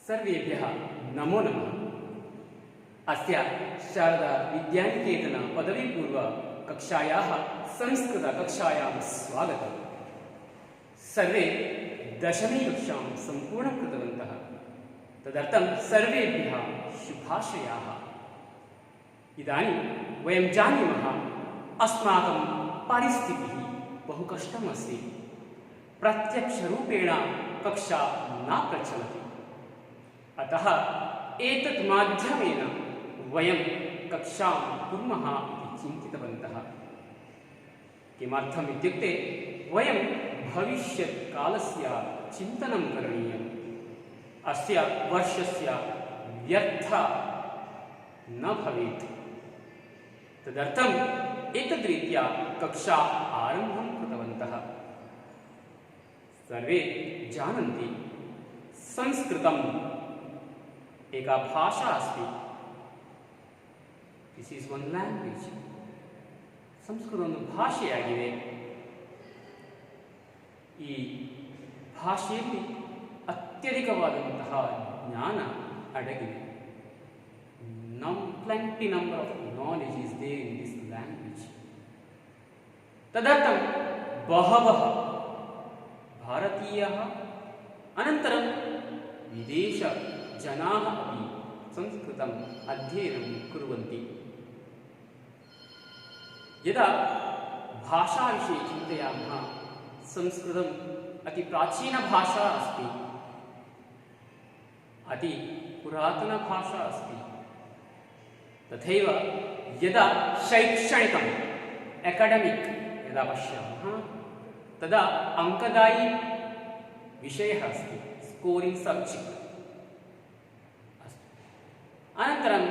सर्वेभ्यः नमो नमः। अस्य शारदा विद्यानिकेतन पदवीपूर्व कक्षायाः संस्कृतकक्षायां स्वागतम्। सर्वे दशमी कक्षां सम्पूर्णं कृतवन्तः, तदर्थं सर्वेभ्यः शुभाशयाः। इदानीं वयं जानीमः अस्माकं परिस्थितिः बहु कष्टम् अस्ति। प्रत्यक्षरूपेण कक्षा न प्रचलति, अतः एतत् माध्यमेन वयं कक्षां कुर्मः इति चिन्तितवन्तः। किमर्थम् इत्युक्ते वयं भविष्यत्कालस्य चिन्तनं करणीयम्। अस्य वर्षस्य व्यर्थः न भवेत्, तदर्थम् एतद्रीत्या कक्षा आरम्भं कृतवन्तः। सर्वे जानन्ति संस्कृतम् एका भाषा अस्ति। This is one language. Sanskrit ಒಂದು ಭಾಷೆಯಾಗಿದೆ. ಈ ಭಾಷೆಯಲ್ಲಿ ಅತ್ಯಧಿಕವಾದಂತಹ ಜ್ಞಾನ ಅಡಗಿದೆ. plenty number of knowledge is there in this language. तदर्थं बहवः भारतीयाः अनन्तरं विदेशजनाः अपि संस्कृतम् अध्ययनं कुर्वन्ति। यदा भाषाविषये चिन्तयामः, संस्कृतम् अतिप्राचीनभाषा अस्ति, अतिपुरातनभाषा अस्ति। तथैव यदा शैक्षणिकम् एकाडेमिक् यदा पश्यामः, तदा अङ्कदायी विषयः अस्ति, स्कोरिङ्ग् सब्जेक्ट् अस्ति। अनन्तरं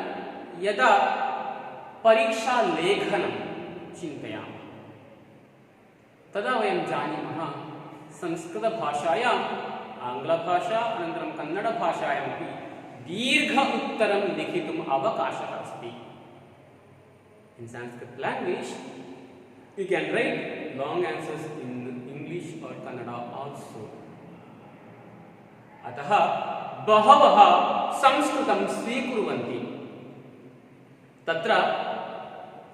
यदा परीक्षालेखनं चिन्तयामः, तदा वयं जानीमः संस्कृतभाषायाम् आङ्ग्लभाषा अनन्तरं कन्नडभाषायामपि दीर्घ उत्तरं लिखितुम् अवकाशः अस्ति. In Sanskrit language, you can write long answers in English or Kannada also. अतः बहवः संस्कृतं स्वीकुर्वन्ति. तत्र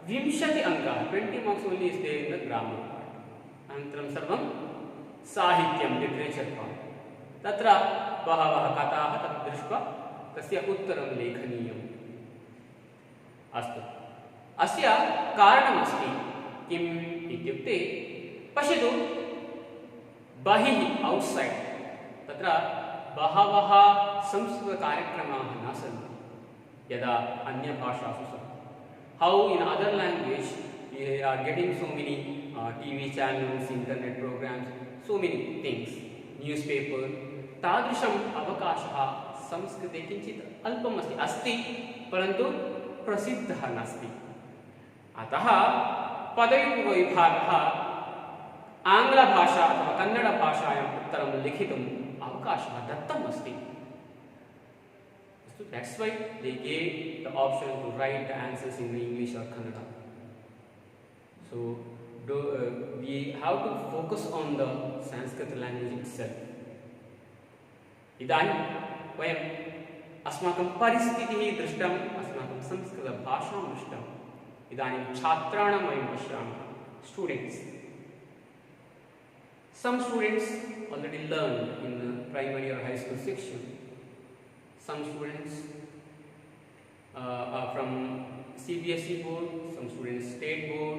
20 अङ्काः, 20 marks only is there in the grammar part. अनन्तरं सर्वं साहित्यं, लिटरेचर् part. तत्र बहवः कथाः तत् दृष्ट्वा तस्य उत्तरं लेखनीयम्। अस्तु, अस्य कारणमस्ति किम् इत्युक्ते, पश्यतु, बहिः औट्सैड् तत्र बहवः संस्कृतकार्यक्रमाः न सन्ति यदा अन्यभाषासु सन्ति. How in other language we are getting so many TV channels, internet programs, so many things, newspaper. तादृशम् अवकाशः संस्कृते किञ्चित् अल्पम् अस्ति, परन्तु प्रसिद्धः नास्ति. अतः पदवीपूर्वविभागः आङ्ग्लभाषा अथवा कन्नडभाषायाम् उत्तरं लिखितुम् अवकाशः दत्तम् अस्ति. So that's why they gave the option to write the answers in English or Kannada. So we have to focus on the Sanskrit language itself. इदानीं वयम् अस्माकं परिस्थितिः दृष्टम्, अस्माकं संस्कृतभाषां दृष्टम्. इदानीं छात्राणां वयं पश्यामः, students. Some students already learned in primary or high school section. Some students are from CBSE board, some students state board.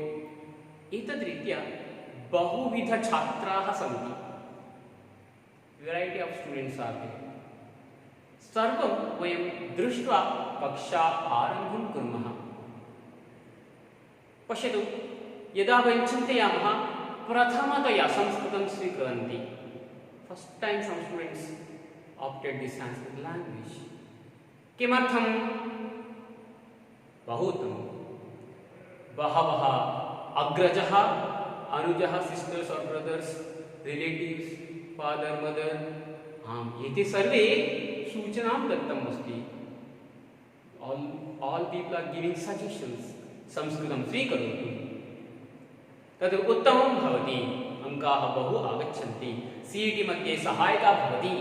एतद्रीत्या बहुविधछात्राः सन्ति. Variety of students are there. सर्वं वयं दृष्ट्वा कक्षा आरम्भं कुर्मः. पश्यतु, यदा वयं चिन्तयामः प्रथमतया संस्कृतं स्वीकुर्वन्ति, फस्ट् टैम् सम् students opted the Sanskrit language. किमर्थं? बहु उत्तमं. बहवः अग्रजः, अनुजः, सिस्टर्स् और ब्रदर्स्, रिलेटिव्स्, फादर्, मदर्, एते सर्वे सूचनां दत्तम् अस्ति. all people are giving suggestions. संस्कृतं स्वीकरोतु, तद् उत्तमं भवति, अङ्काः बहु आगच्छन्ति, CET मध्ये सहायता भवति.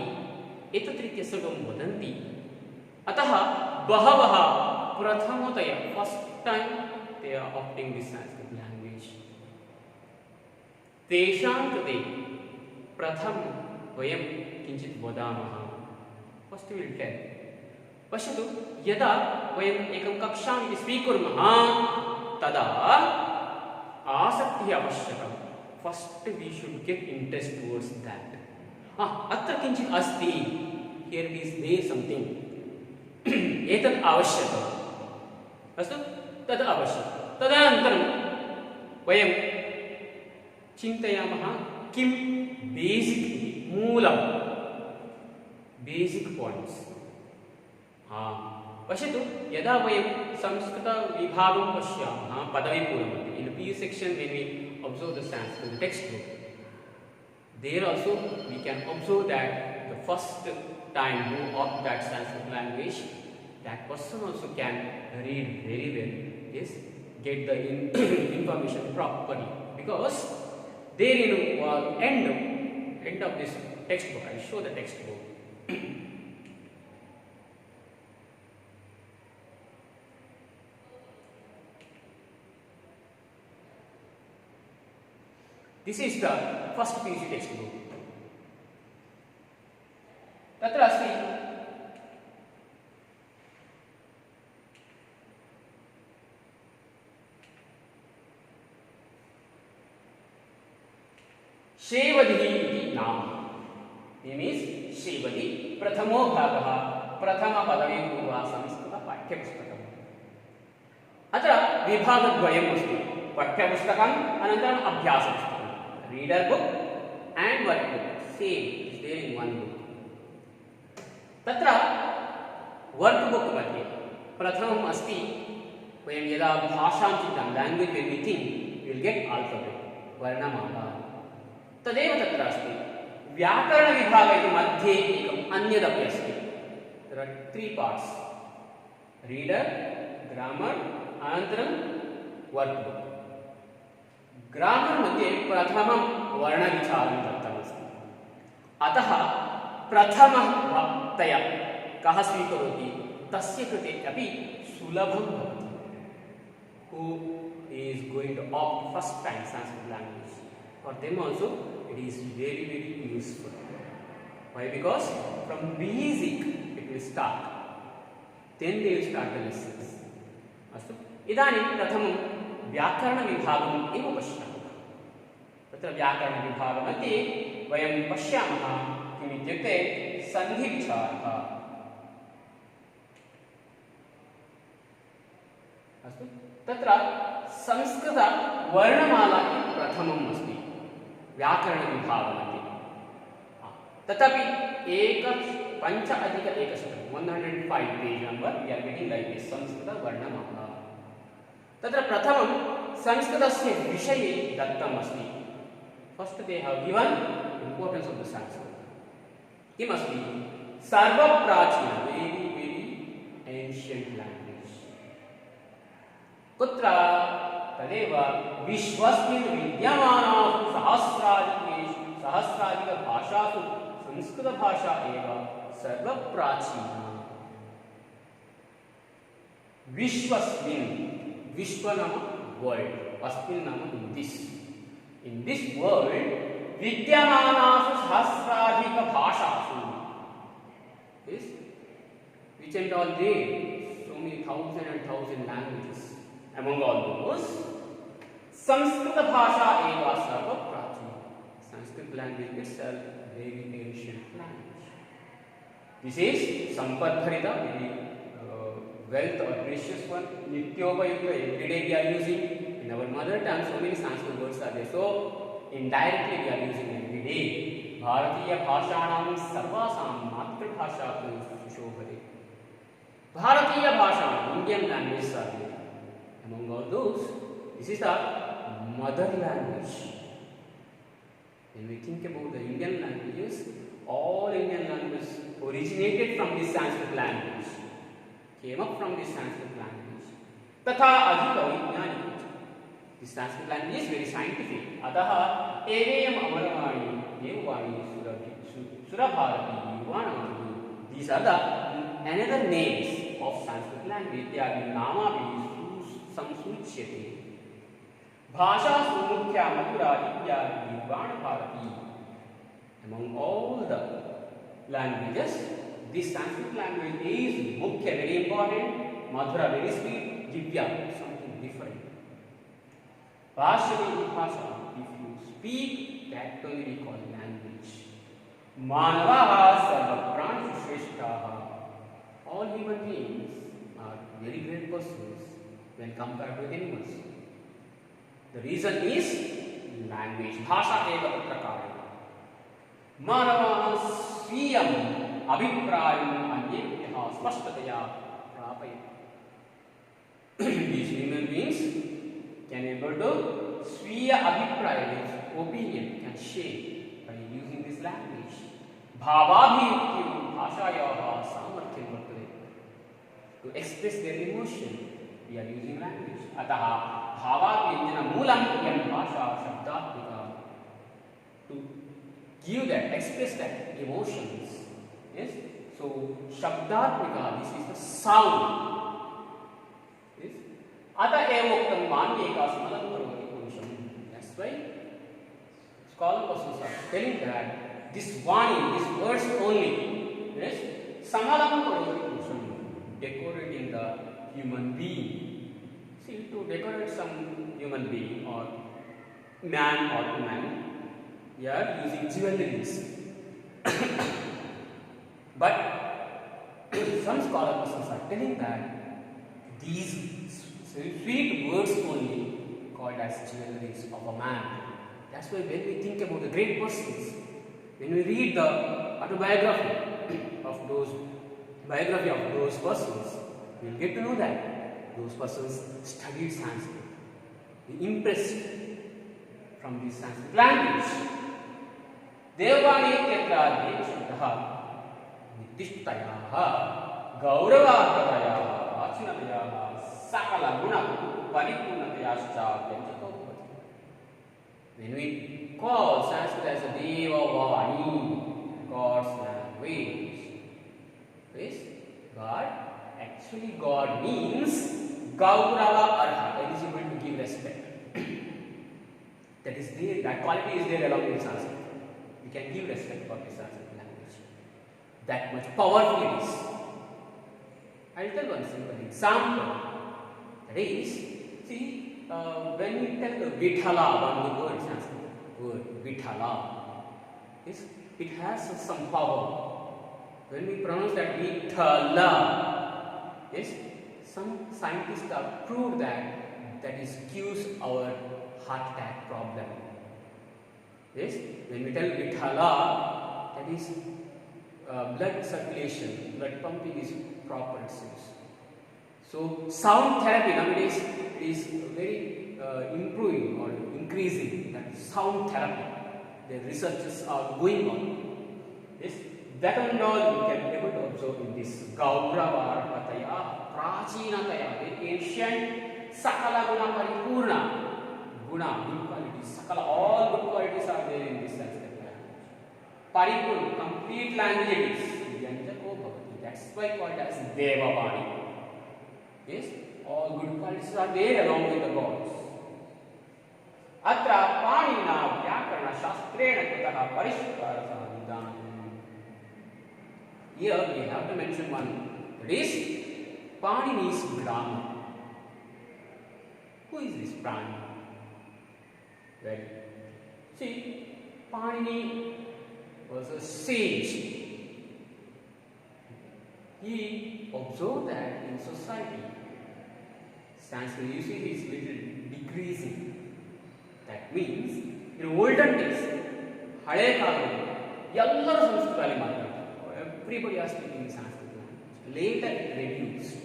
एतद्रीत्या सर्वं वदन्ति। अतः बहवः प्रथमतया first time they are opting this Sanskrit language. तेषां कृते प्रथम वयं किञ्चित् वदामः। First will tell. पश्यतु, यदा वयम् एकं कक्षां स्वीकुर्मः तदा आसक्तिः आवश्यकं। First we should get interest towards that. अत्र किञ्चित् अस्ति, हियर इज देयर समथिंग, एतत् आवश्यकम्, अस्तु, तद् आवश्यकं। तदनन्तरं वयं चिन्तयामः किं बेसिक्, मूलं, बेसिक् पॉइंट्स। पश्यतु, यदा वयं संस्कृतविभागं पश्यामः पदवीपूर्वमध्ये, in the PU section when we observe the Sanskrit textbook, there also we can observe that the first time who opt that Sanskrit language, that person also can read very well, yes, get the information properly, because there in end of this textbook, I show the textbook. This is the first PUC textbook. तत्र अस्ति शेवधिः इति नाम। Name is शेवधि, प्रथमो भागः, प्रथमपदवीपूर्व संस्कृतपाठ्यपुस्तकम्। अत्र विभागद्वयम् अस्ति, पाठ्यपुस्तकम् अनन्तरम् अभ्यासपुस्तकम्। Reader book and work book, same is there in one book. तत्र वर्क बुक मध्ये प्रथमम् अस्ति, वयं यदा भाषां चिन्तयामः, language when we think, we will get alphabet, वर्णमाला। तदेव तत्र अस्ति। व्याकरणविभागे मध्ये एकम् अन्यदपि अस्ति। There are 3 parts: reader, grammar, अनन्तरं वर्क बुक। ग्रामर मध्ये प्रथमं वर्णविचारं दत्तमस्ति। अतः प्रथमतया कः स्वीकरोति तस्य कृते अपि सुलभं भवति। Who is going to opt first time Sanskrit language, for them also it is very very useful. Why? Because from basic it will start, then they will start the lessons. अस्तु, इदानीं प्रथमं व्याकरणविभागम् एव पश्यामः। तत्र व्याकरणविभागमध्ये वयं पश्यामः किम् इत्युक्ते सन्धिविचारः। अस्तु, तत्र संस्कृतवर्णमाला प्रथमम् अस्ति व्याकरणविभागमध्ये। तथापि 105 page number we are getting like this संस्कृतवर्णमाला। तत्र प्रथमं संस्कृतस्य विषये दत्तम् अस्ति। First they have given importance of the Sanskrit. किम् अस्ति? सर्वप्राचीन, वेरी वेरी एन्शियंट लैंग्वेज। कुत्र? तदेव विश्वस्मिन् विद्यमानासु सहस्राधिकभाषासु संस्कृतभाषा एव सर्वप्राचीना। विश्वस्मिन्, विश्व नाम वर्ल्ड, अस्मिन् नाम in this world विद्यमानासु सहस्राधिकभाषासु, yes, which and all there, so many thousand and thousand languages. Among all those, Sanskrit भाषा एव सर्वप्राचीना. Sanskrit language itself very ancient language. This is sampadbharita, very wealth or precious one, nityopayukta, every day we are using. In our mother tongue, so many Sanskrit words are there. So indirectly we are using every day. Bharatiya bhashanam sarvasam matrabhasha shobhate. Bharatiya bhashanam, Indian language are there. Among all those, this is the mother language. When we think about the Indian languages, all Indian languages originated from this Sanskrit language, came up from this Sanskrit language. Tatha adhika vijnani. This Sanskrit language is very scientific. Ataha eveyam amarvani devvani surabharati yuvanavani These are the another names of Sanskrit language. They are Namavi Samsuchyate. Bhasha Sumukya Mathura Vidya Nirvana Bharati. Among all the languages, this Sanskrit language is Mukhya, very important, Madhura, very sweet, Divya, something different. Bhasha is Bhasha. If you speak, that only we call language. Manavaha Sarva Prana Shreshtaha. All human beings are very great persons when compared with animals. The reason is language. Bhasha eva prakarana. Manavaha swiyam abhiprayam anyebhyaha spashtataya prapayati. These human beings can able to swiya abhipraya, opinion, can share by using this language. Bhavabhiyukti bhashayaha samarthyam vartate. To express their emotion, we are using language. Ataha bhavabhyajana moolam yam bhasha shabdatmika. To give that, express that emotions. Yes? So, shabdatmika, this is the sound. Yes? Ata evoktam manyeka smalam karvati purusham. That's why scholar persons are telling that this vani, these words only, yes, samalam karvati purusham, decorating the human being. See, to decorate some human being or man or woman, we are using jewelries. But some scholar persons are telling that these sweet words only called as jewelries of a man. That's why when we think about the great persons, when we read the autobiography of those persons, we will get to know that those persons studied Sanskrit. They impressed from this Sanskrit language. Devani Ketra Devshantaha Nitishtayaha Gauravatayaha Vachinatayaha Sakala Guna Paripurnatayascha Vyanjakopati. When we call Sanskrit as a Deva Vani, God's language, yes, God, actually God means Gaurava Arha, eligible to give respect. That is there, that quality is there along with Sanskrit. We can give respect for the Sanskrit language. That much powerful it is. I will tell one simple example. That is, see, when we tell the Vithala, one word, Sanskrit word, Vithala, yes, it has some power. When we pronounce that Vithala, yes, some scientists have proved that is cures our heart attack problem. Yes, when we tell Vithala, that is blood circulation, blood pumping is proper, it seems. So sound therapy nowadays is very improving or increasing. That sound therapy, the researches are going on. Yes, that and all we can be able to observe in this Gauravarpataya, Prachinataya, the ancient Sakala Guna Paripurna. Guna, good qualities, Sakala, all good qualities are there in this Sanskrit language. Paripurna, complete language is Vyanjako Bhavati. That's why called as Devavani. Yes, all good qualities are there along with the gods. Atra Panina Vyakarana Shastrena Kutaha Parishkara Sahidan. Here we have to mention one. That is Panini's grammar. Who is this Panini? Well, see, Panini was a sage. He observed that in society, Sanskrit usage is little decreasing. That means, in olden days, Hale Kalam, Yallaru Sanskritali Matladu, everybody was speaking Sanskrit language. Later it reduced.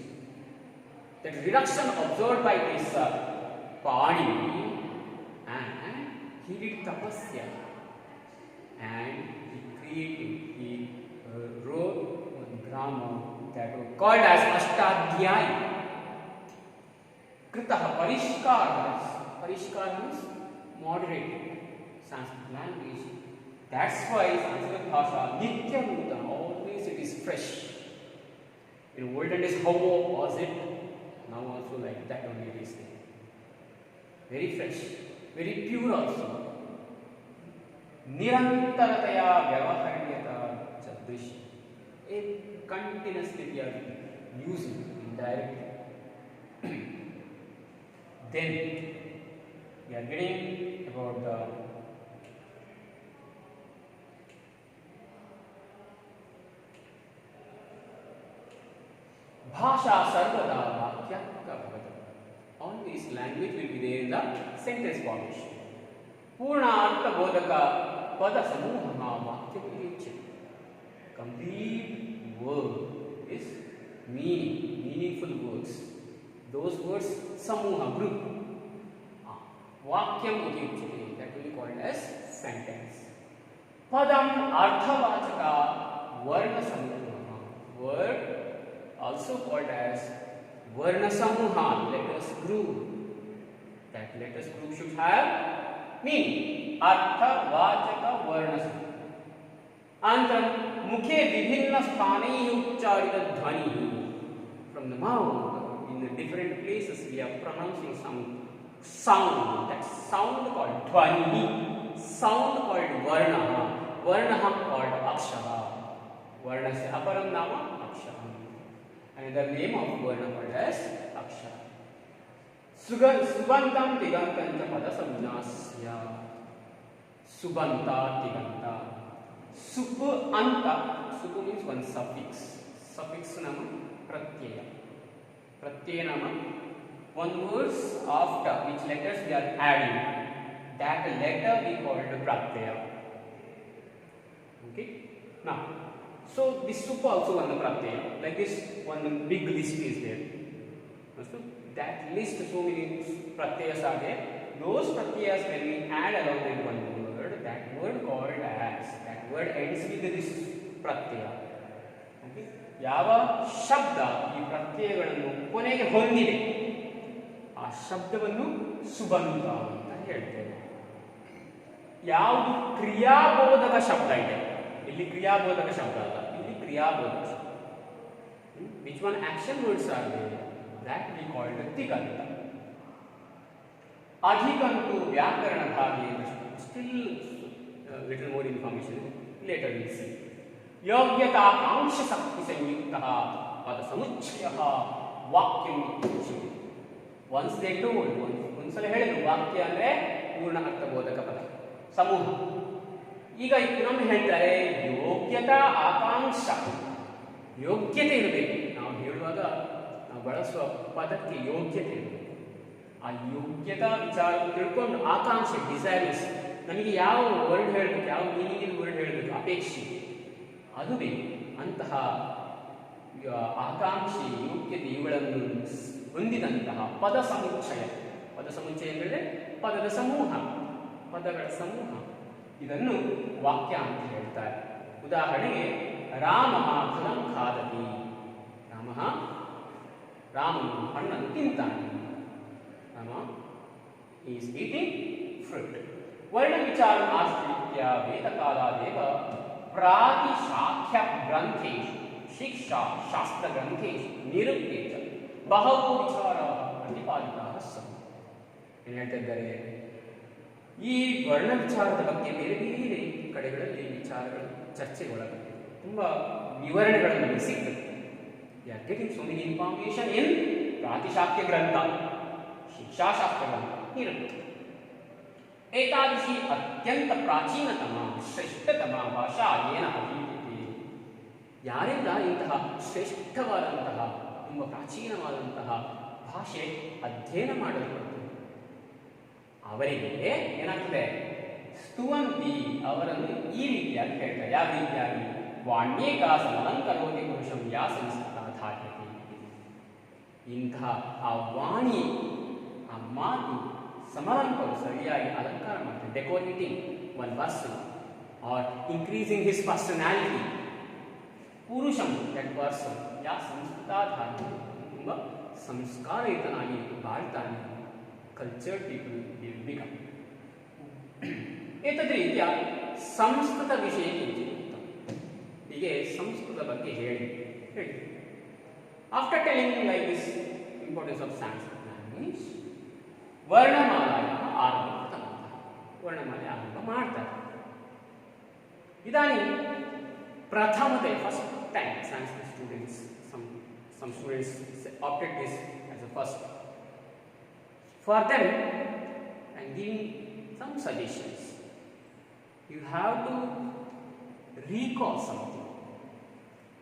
That reduction observed by this Panini, and he did tapasya, and he wrote one grammar that was called as Ashtadhyayi. Kritaha Parishkar. Parishkar means moderated Sanskrit language. That's why Sanskrit Bhasha Nitya Nutan, always it is fresh. In olden days, how was it? Now also like that only it is. Very fresh, very pure also. ನಿರಂತರತೆಯ ವ್ಯವಹಾರ್ಯತ ದೃಶ್ಯ. Continuously we are using indirectly. Then we are getting about the भाषा सर्वदा वाक्यात्मक भवति. Always language will be there in the sentence formation. पूर्ण अर्थबोधक पद समूहः वाक्यम् उच्यते. Complete word is meaningful words. Those words samuha group. Vakyam iti uchyate. That will be called as sentence. Padam arthavachaka varna samuha. Word also called as varna samuha, letters group. That letters group should have meaning. Arthavachaka varna samuha. Antam mukhe vivinna sthanaihi uchcharita dhvani. From the mouth, in the different places we are pronouncing some sound. That sound called dhvani. Sound called varna. Varna called akshara. Varna se aparam nama akshara. Another name of varna called as akshara. Subantam tigantam cha pada samnasya. Subanta tiganta. Sup anta. Sup means one suffix. Suffix nama pratyaya. Pratyaya nama one words after which letters we are adding. That letter we call the pratyaya. Okay. Now, so this sup also one pratyaya. Like this, one big list is there. So that list, so many pratyayas are there. Those pratyayas when we add along with one word, that word called as. That word ends with this pratyaya. Okay. ಯಾವ ಶಬ್ದ ಈ ಪ್ರತ್ಯಯಗಳನ್ನು ಕೊನೆಗೆ ಹೊಂದಿದೆ ಆ ಶಬ್ದವನ್ನು ಸುಬಂತ ಅಂತ ಹೇಳ್ತೇವೆ. ಯಾವುದು ಕ್ರಿಯಾಬೋಧಕ ಶಬ್ದ ಇದೆ, ಇಲ್ಲಿ ಕ್ರಿಯಾಬೋಧಕ ಶಬ್ದ ಅಲ್ಲ, ಇಲ್ಲಿ ಕ್ರಿಯಾಬೋಧಕ ಶಬ್ದ. Which one action words are there, that we call the ತಿಗಂತ. ಅಧಿಕಂತು ವ್ಯಾಕರಣ ಭಾಗೆ still little more information later we see. ಯೋಗ್ಯತಾ ಆಂಶ ಶಕ್ತಿ ಸಂಯುಕ್ತಃ ಪದ ಸಮುಚ್ಚಯಃ ವಾಕ್ಯಂ ಇತ್ಯುಚ್ಯತೆ. ಒನ್ಸ್ ದೇ ಟೋಲ್ಡ್, ಒಂದ್ಸಲ ಹೇಳಿದ್ರು ವಾಕ್ಯ ಅಂದ್ರೆ ಪೂರ್ಣ ಅರ್ಥಬೋಧಕ ಪದ ಸಮೂಹ. ಈಗ ಇನ್ನೊಮ್ಮೆ ಹೇಳ್ತಾರೆ ಯೋಗ್ಯತಾ ಆಕಾಂಕ್ಷ. ಯೋಗ್ಯತೆ ಇರಬೇಕು. ನಾವು ಹೇಳುವಾಗ ನಾವು ಬಳಸುವ ಪದಕ್ಕೆ ಯೋಗ್ಯತೆ ಇರಬೇಕು. ಆ ಯೋಗ್ಯತಾ ವಿಚಾರ ತಿಳ್ಕೊಂಡು ಆಕಾಂಕ್ಷೆ, ಡಿಸೈರ್ಸ್, ನಮಗೆ ಯಾವ ವರ್ಡ್ ಹೇಳಬೇಕು, ಯಾವ ಮೀನಿಂಗ್ ವರ್ಡ್ ಹೇಳಬೇಕು, ಅಪೇಕ್ಷೆ ಅದು ಬೇಕು. ಅಂತಹ ಆಕಾಂಕ್ಷೆ, ಯೋಗ್ಯತೆ ಇವುಗಳನ್ನು ಹೊಂದಿದಂತಹ ಪದ ಸಮುಚ್ಚಯ. ಪದ ಸಮುಚ್ಚಯ ಎಂದರೆ ಪದದ ಸಮೂಹ, ಪದಗಳ ಸಮೂಹ. ಇದನ್ನು ವಾಕ್ಯ ಅಂತ ಹೇಳ್ತಾರೆ. ಉದಾಹರಣೆಗೆ ರಾಮ ಫಲಂ ಖಾದತಿ. ರಾಮನು ಹಣ್ಣನ್ನು ತಿಂತಾನೆ. Rama is eating fruit. ವರ್ಣ ವಿಚಾರ ಆಶ್ರಿತ್ಯ ವೇದಕಾಲಾದೇವ ಪ್ರಾತಿಶಾಖ್ಯ ಗ್ರಂಥೇಶು ಶಿಕ್ಷಾ ಶಾಸ್ತ್ರ ಗ್ರಂಥೇಶು ನಿರುಕ್ತೆ ಚ ಬಹವೋ ವಿಚಾರ ಪ್ರತಿಪಾದಿತಾಃ ಸಂತಿ. ಏನು ಹೇಳ್ತಾ ಇದ್ದಾರೆ, ಈ ವರ್ಣ ವಿಚಾರದ ಬಗ್ಗೆ ಬೇರೆ ಬೇರೆ ಕಡೆಗಳಲ್ಲಿ ವಿಚಾರಗಳು ಚರ್ಚೆಗೊಳಗಾಗಿದೆ. ತುಂಬ ವಿವರಣೆಗಳು ನಮಗೆ ಸಿಗ್ತದೆ. We are getting so many information in ಪ್ರಾತಿಶಾಖ್ಯ ಗ್ರಂಥ, ಶಿಕ್ಷಾಶಾಸ್ತ್ರ ಗ್ರಂಥ, ನಿರುಕ್ತ. ಏತಾದೃಶಿ ಅತ್ಯಂತ ಪ್ರಾಚೀನತಮ ಶ್ರೇಷ್ಠತಮ ಭಾಷಾ ಏನ ಅಭಿವೃದ್ಧಿ. ಯಾರಿಂದ ಇಂತಹ ಶ್ರೇಷ್ಠವಾದಂತಹ ತುಂಬ ಪ್ರಾಚೀನವಾದಂತಹ ಭಾಷೆ ಅಧ್ಯಯನ ಮಾಡಲ್ಪಡುತ್ತದೆ, ಅವರಿಗೆ ಏನಾಗ್ತದೆ, ಸ್ತುವಂತಿ, ಅವರನ್ನು ಈ ರೀತಿಯಾಗಿ ಹೇಳ್ತಾರೆ. ಯಾವ ರೀತಿಯಾಗಿ? ವಾಣ್ಯೇಕಾಸಮಲಂಕರೋತಿ ಪುರುಷಂ ಯಾ ಸಂಸ್ಕೃತ ಧಾರ್ಯತೆ. ಇಂತಹ ಆ ವಾಣಿ, ಆ ಮಾತು ಸಮಾರಂಭವು ಸರಿಯಾಗಿ ಅಲಂಕಾರ ಮಾಡ್ತಾರೆ. Decorating one person are increasing his personality. ಪುರುಷಂ, ದಟ್ ಪರ್ಸನ್, ಯಾ ಸಂಸ್ಕೃತಾಧಾರ, ತುಂಬ ಸಂಸ್ಕಾರಯುತನಾಗಿ ಬಾಳ್ತಾನೆ. Cultured people will become. ಏತದ್ರೀತ್ಯ ಸಂಸ್ಕೃತ ವಿಷಯ ಕಿಂಚಿತ್. ಹೀಗೆ ಸಂಸ್ಕೃತ ಬಗ್ಗೆ ಹೇಳಿ After telling like this importance of Sanskrit language, ವರ್ಣಮಾಲೆಯ ಆರಂಭ ವರ್ಣಮಾಲೆ ಆರಂಭ ಮಾಡ್ತಾರೆ. ಇದಾನಿ ಪ್ರಥಮತೆ first time Sanskrit students, some students opted this as a first. For them, I am giving some suggestions. You have to recall something.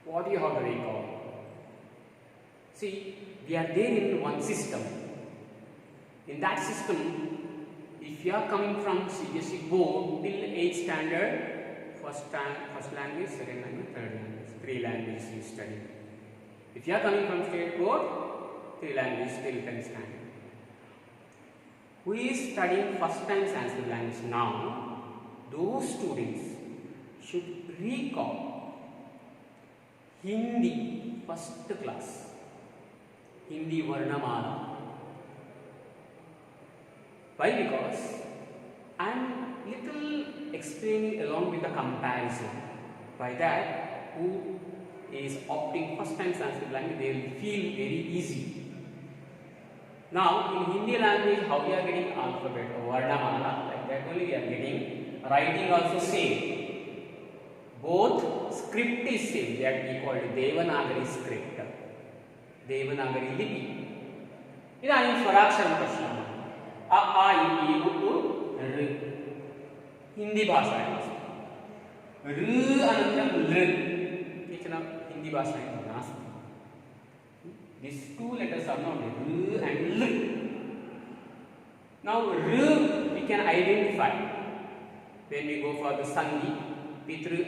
What do you have to recall? See, we are there in one system. In that system, if you are coming from CBSE board till 8th standard, first language, second language, third language, 3 languages you study. If you are coming from state board, 3 languages till 10th standard. Who is studying first time Sanskrit language now, those students should recall Hindi first class, Hindi Varnamala. Why? Because I am little explaining along with the comparison. By that, who is opting first time Sanskrit language, they will feel very easy. Now, in Hindi language, how we are getting alphabet or Varnamala, like that only we are getting. Writing also same. Both script is same, that we call it Devanagari script. Devanagari lipi. Idani Swaraksharam Pashyama. A, I, E, U, R. Hindi bhasha. R anantram L. Kichana Hindi bhasha nasti. These 2 letters are not R and L. Now R we can identify when we go for the Sandhi. Pitru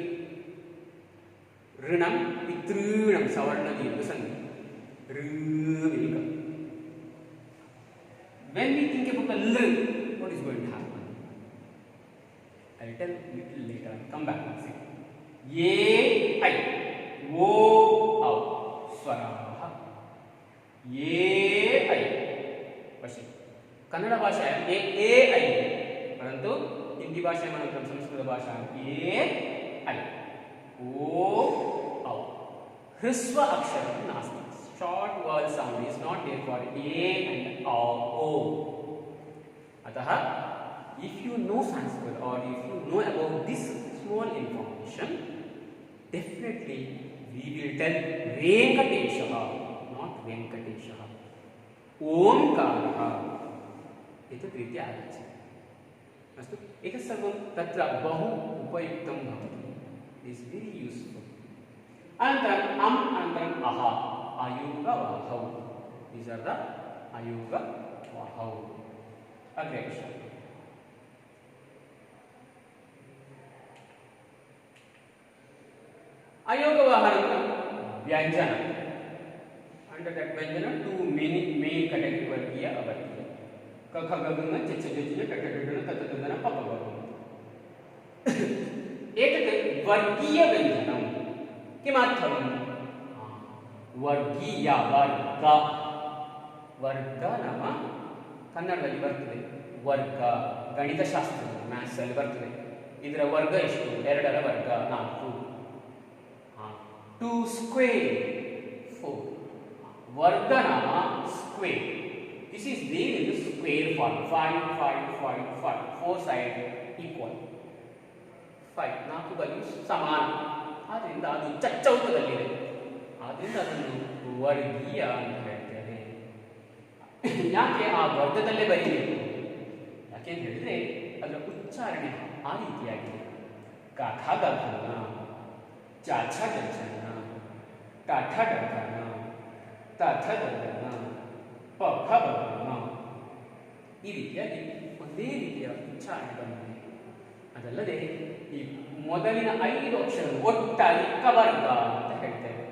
Rinam, Pitrunam, Savarna Dirgha Sandhi. R will come. When we think about the L, what is going to happen? I will tell little later. Come back and see. Ye, I, wo, au, swara. Ye, I. Pashi. Kannada bhasha ye, I. Parantu Hindi bhasha manantram Sanskrit bhasha ye, I. O, au. Hrisva aksharam nasti. Short vowel sound is not there for a and o. Ataha, if you know Sanskrit or if you know about this small information, definitely we will tell Venkateshaha, not Venkateshaha. Omkaraha. एतत् रीत्या आगच्छति. अस्तु, एतत् सर्वं तत्र बहु उपयुक्तं भवति. Is very useful. अनन्तरम् अनन्तरम् अहा. Ayuga Vahau. These are the Ayuga Vahau. Aggregation. Ayuga Vaharanam Vyanjana. Under that Vyanjana, 2 main category were here Avartiya. Kakhagagana, Chechajajana, Kakadana, Tatadana, Papagana. Etat Vargiya Vyanjanam. Kimartham? ವರ್ಗೀಯ ವರ್ಗ ವರ್ಗ ನಾಮ ಕನ್ನಡದಲ್ಲಿ ಬರ್ತದೆ. ವರ್ಗ ಗಣಿತಶಾಸ್ತ್ರದಲ್ಲಿ ಮ್ಯಾಥ್ಸ್ ಅಲ್ಲಿ ಬರ್ತದೆ. ಇದರ ವರ್ಗ ಎಷ್ಟು? 2ರ ವರ್ಗ 4. 2 ಸ್ಕ್ವೇರ್ 4. ವರ್ಗ ನಾಮ square. This is there in the square form. 5 5 5 5 4 side equal 5. 4 ಬದಿಯು ಸಮಾನ. ಆದ್ದರಿಂದ ಅದು ಚಚ್ಚೌಕದಲ್ಲಿದೆ. ಆದ್ದರಿಂದ ಅದನ್ನು ವರ್ಗೀಯ ಅಂತ ಹೇಳ್ತೇವೆ. ಯಾಕೆ ಆ ವರ್ಗದಲ್ಲೇ ಬರೀಬೇಕು? ಯಾಕೆ ಅಂತ ಹೇಳಿದ್ರೆ ಅದರ ಉಚ್ಚಾರಣೆ ಆ ರೀತಿಯಾಗಿದೆ. ಗಾಥ ಗಗನ, ಚಾಛ ಗಜನ, ಟಾಠ ಡಗನ, ತಥ ಗಗನ, ಪಫ ಗಗನ, ಈ ರೀತಿಯಾಗಿ ಒಂದೇ ರೀತಿಯ ಉಚ್ಚಾರಣೆ ಬಂದಿದೆ. ಅದಲ್ಲದೆ ಈ ಮೊದಲಿನ 5 ಅಕ್ಷರಗಳು ಒಟ್ಟಾಗಿ ಕವರ್ಗ ಅಂತ ಹೇಳ್ತೇವೆ.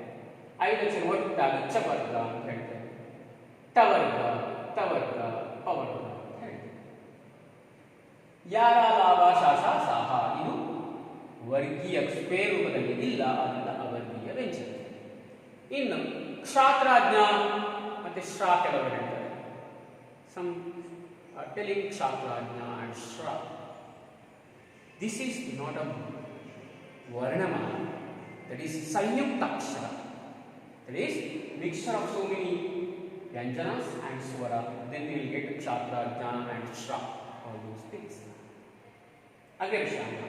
5 ಅಕ್ಷರ ಒಟ್ಟಾಗಿ ಚವರ್ಗ ಅಂತ ಹೇಳ್ತೇವೆ. ಟವರ್ಗ, ತವರ್ಗ, ಪವರ್ಗ ಅಂತ ಹೇಳ್ತೇವೆ. ಯಾರ ಲಾಭ ಶಾಸ ಸಾಹ ಇದು ವರ್ಗೀಯ ಸ್ಕ್ವೇರ್ ರೂಪದಲ್ಲಿ ಇಲ್ಲ, ಅದರಿಂದ ಅವರ್ಗೀಯ ವ್ಯಂಜನ. ಇನ್ನು ಕ್ಷಾತ್ರಾಜ್ಞ ಮತ್ತೆ ಶ್ರಾಕೆಗಳು ಹೇಳ್ತಾರೆ. ಸಮ್ ಟೆಲಿಂಗ್ ಕ್ಷಾತ್ರಾಜ್ಞ ಅಂಡ್ ಶ್ರಾ. ದಿಸ್ ಈಸ್ ನಾಟ್ ಅ ವರ್ಣಮಾಲ, that is Sanyukta Akshara, that is mixture of so many vyanjanas and swara. Then we will get kshatra, jnana and shra. All those things. Agre vishaya.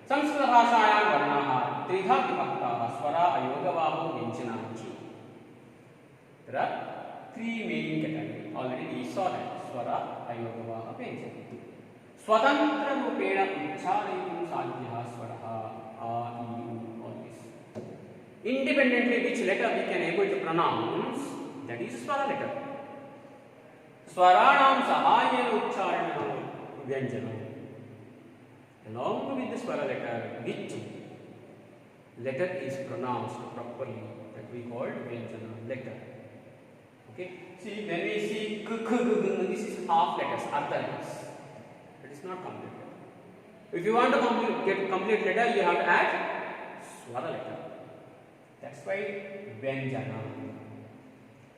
Sanskrit bhashayam varnaha tridha vibhaktaha swara ayogavaho vyanjananchi. There are three main categories. Already we saw that. Swara ayogavaha vyanjananchi. Swatantra rupena uchcharayitum sadhyaha swaraha a, I, U, all this. Independently which letter we can able to pronounce, that is swara letter. Swaranam sahayena uchcharana vyanjanam. Along with the swara letter, which letter is pronounced properly, that we call vyanjana letter. Okay. See, when we see k, k, g, g, this is half letters, ardha letters. It is not complete letter. If you want to get complete letter, you have to add swara letter. That's why vyanjana.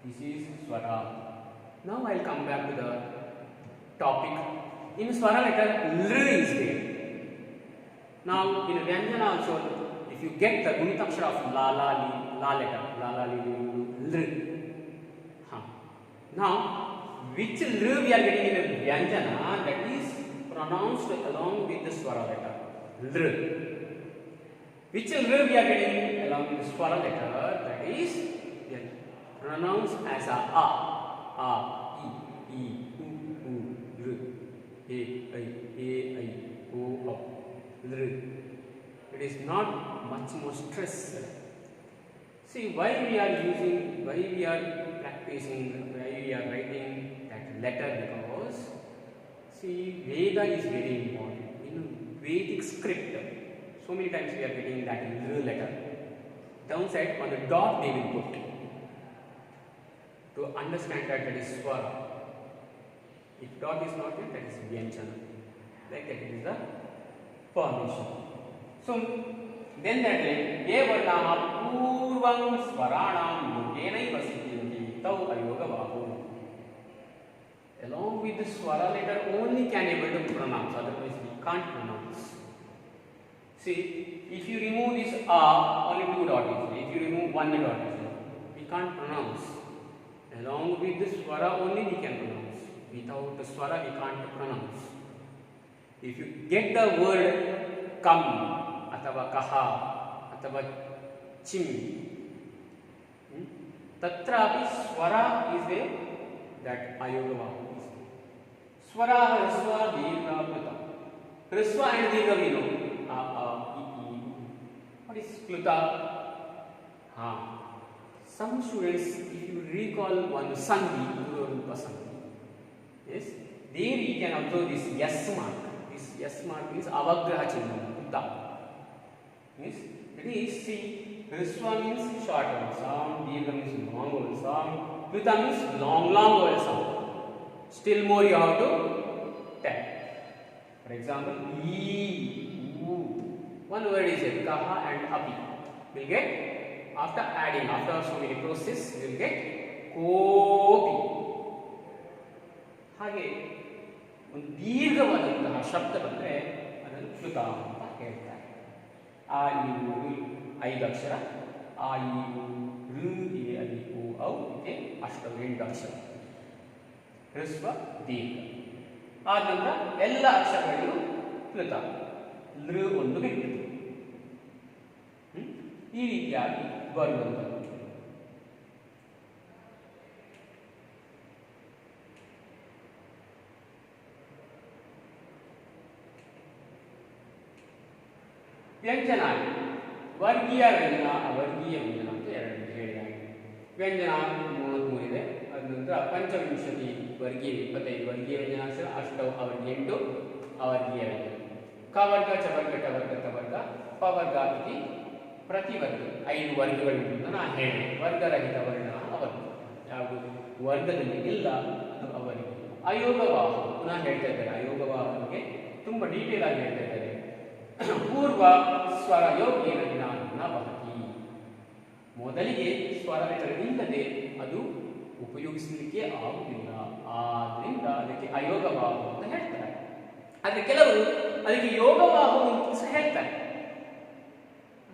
This is swara. Now I will come back to the topic. In swara letter, l is there. Now in vyanjana also, if you get the gunitakshara of la, la, li, la letter, la, la, li, l. Now, which l we are getting in a vyanjana, that is pronounced along with the swara letter, l. Which l we are getting along with the swara letter, that is pronounced as a, I, I, U, R, A, I, O, O, L. It is not much more stress. See, why we are practicing, why we are writing that letter, because see, Veda is very important. In Vedic script, so many times we are getting that L letter. Downside on the dot they will put to understand that is swara. If dot is not there, that is vyanjana. Like that, it is the formation. So then that way, ye varnaha purvam swaranam yogenaiva siddhanti tau ayogavaho. Along with the swara letter only can able to pronounce, otherwise we can't pronounce. See, if you remove this a, only two dots. If you remove one dot, we can't pronounce. Along with the swara only we can pronounce. Without the swara we can't pronounce. If you get the word kam, atava kaha, atava chim, tatra api swara is there, that ayogava is there. Swara, hrisva, dirgha, pluta. Hrisva and dirgha we know. A, I, what is pluta? Some students, if you recall one sandhi, Rupa sandhi, yes, there you can observe this yes mark. This yes mark is avagraha chinna, pluta. Yes, that is, see, hrisva means short vowel sound, dirgha means long vowel sound, pluta means long vowel sound. Still more you have to tell. For example, e, u. One word is here, kaha and api. We'll get, after adding, after so many process, we will get kopi. ಹಾಗೆ ಒಂದು ದೀರ್ಘವಾದಂತಹ ಶಬ್ದ ಬಂದರೆ ಅದನ್ನು ಪ್ಲುತ ಅಂತ ಹೇಳ್ತಾರೆ. ಆ ಈ ಐದು ಅಕ್ಷರ, ಆ ಈ ಋ ಎ ಅಲ್ಲಿ ಓ ಔ ಇದೆ ಅಷ್ಟು 8 ಅಕ್ಷರ. ಹ್ರಸ್ವ ದೀರ್ಘ. ಆದ ನಂತರ ಎಲ್ಲ ಅಕ್ಷರಗಳು ಪ್ಲುತ, ಲೃ ಒಂದು ಬಿಟ್ಟು ಈ ರೀತಿಯಾಗಿ ಬರುವಂಥದ್ದು. ವ್ಯಂಜನ ವರ್ಗೀಯ ವ್ಯಂಜನ, ಅವರ್ಗೀಯ ವ್ಯಂಜನ ಅಂತ ಎರಡು ಹೇಳಿದ್ದಾರೆ. ವ್ಯಂಜನ 33 ಇದೆ. ಅದ ನಂತರ ಪಂಚವಿಂಶತಿ ವರ್ಗೀಯ 25 ವರ್ಗೀಯ ವ್ಯಂಜನಾಕ್ಷರ, ಅಷ್ಟೌ ಅವರ್ಗೀಯ 8 ಅವರ್ಗೀಯ ವ್ಯಂಜನ. ಕವರ್ಗ ಚವರ್ಗ ಟವರ್ಗ ತವರ್ಗ ಪವರ್ಗ ಇತಿ ಪ್ರತಿವರ್ಗ 5 ವರ್ಗಗಳು ಅಂತ ನಾನು ಹೇಳಿದೆ. ವರ್ಗರಹಿತ ವರ್ಣ ಅವರ್ಗ, ಯಾವುದು ವರ್ಗದಲ್ಲಿ ಇಲ್ಲ ಅದು ಅವರ್ಗ. ಅಯೋಗವಾಹ ಪುನಃ ಹೇಳ್ತಾ ಇದ್ದಾರೆ. ಅಯೋಗವಾಹನಿಗೆ ತುಂಬ ಡೀಟೇಲ್ ಆಗಿ ಹೇಳ್ತಾ ಇದ್ದಾರೆ. ಪೂರ್ವ ಸ್ವರ ಯೋಗ್ಯೇನ ಜ್ಞಾನ ವಹತಿ. ಮೊದಲಿಗೆ ಸ್ವರ ಇಲ್ಲದೆ ಅದು ಉಪಯೋಗಿಸಲಿಕ್ಕೆ ಆಗುವುದಿಲ್ಲ. ಆದ್ದರಿಂದ ಅದಕ್ಕೆ ಅಯೋಗವಾಹು ಅಂತ ಹೇಳ್ತಾರೆ. ಆದರೆ ಕೆಲವರು ಅದಕ್ಕೆ ಯೋಗವಾಹು ಅಂತ ಸಹ ಹೇಳ್ತಾರೆ.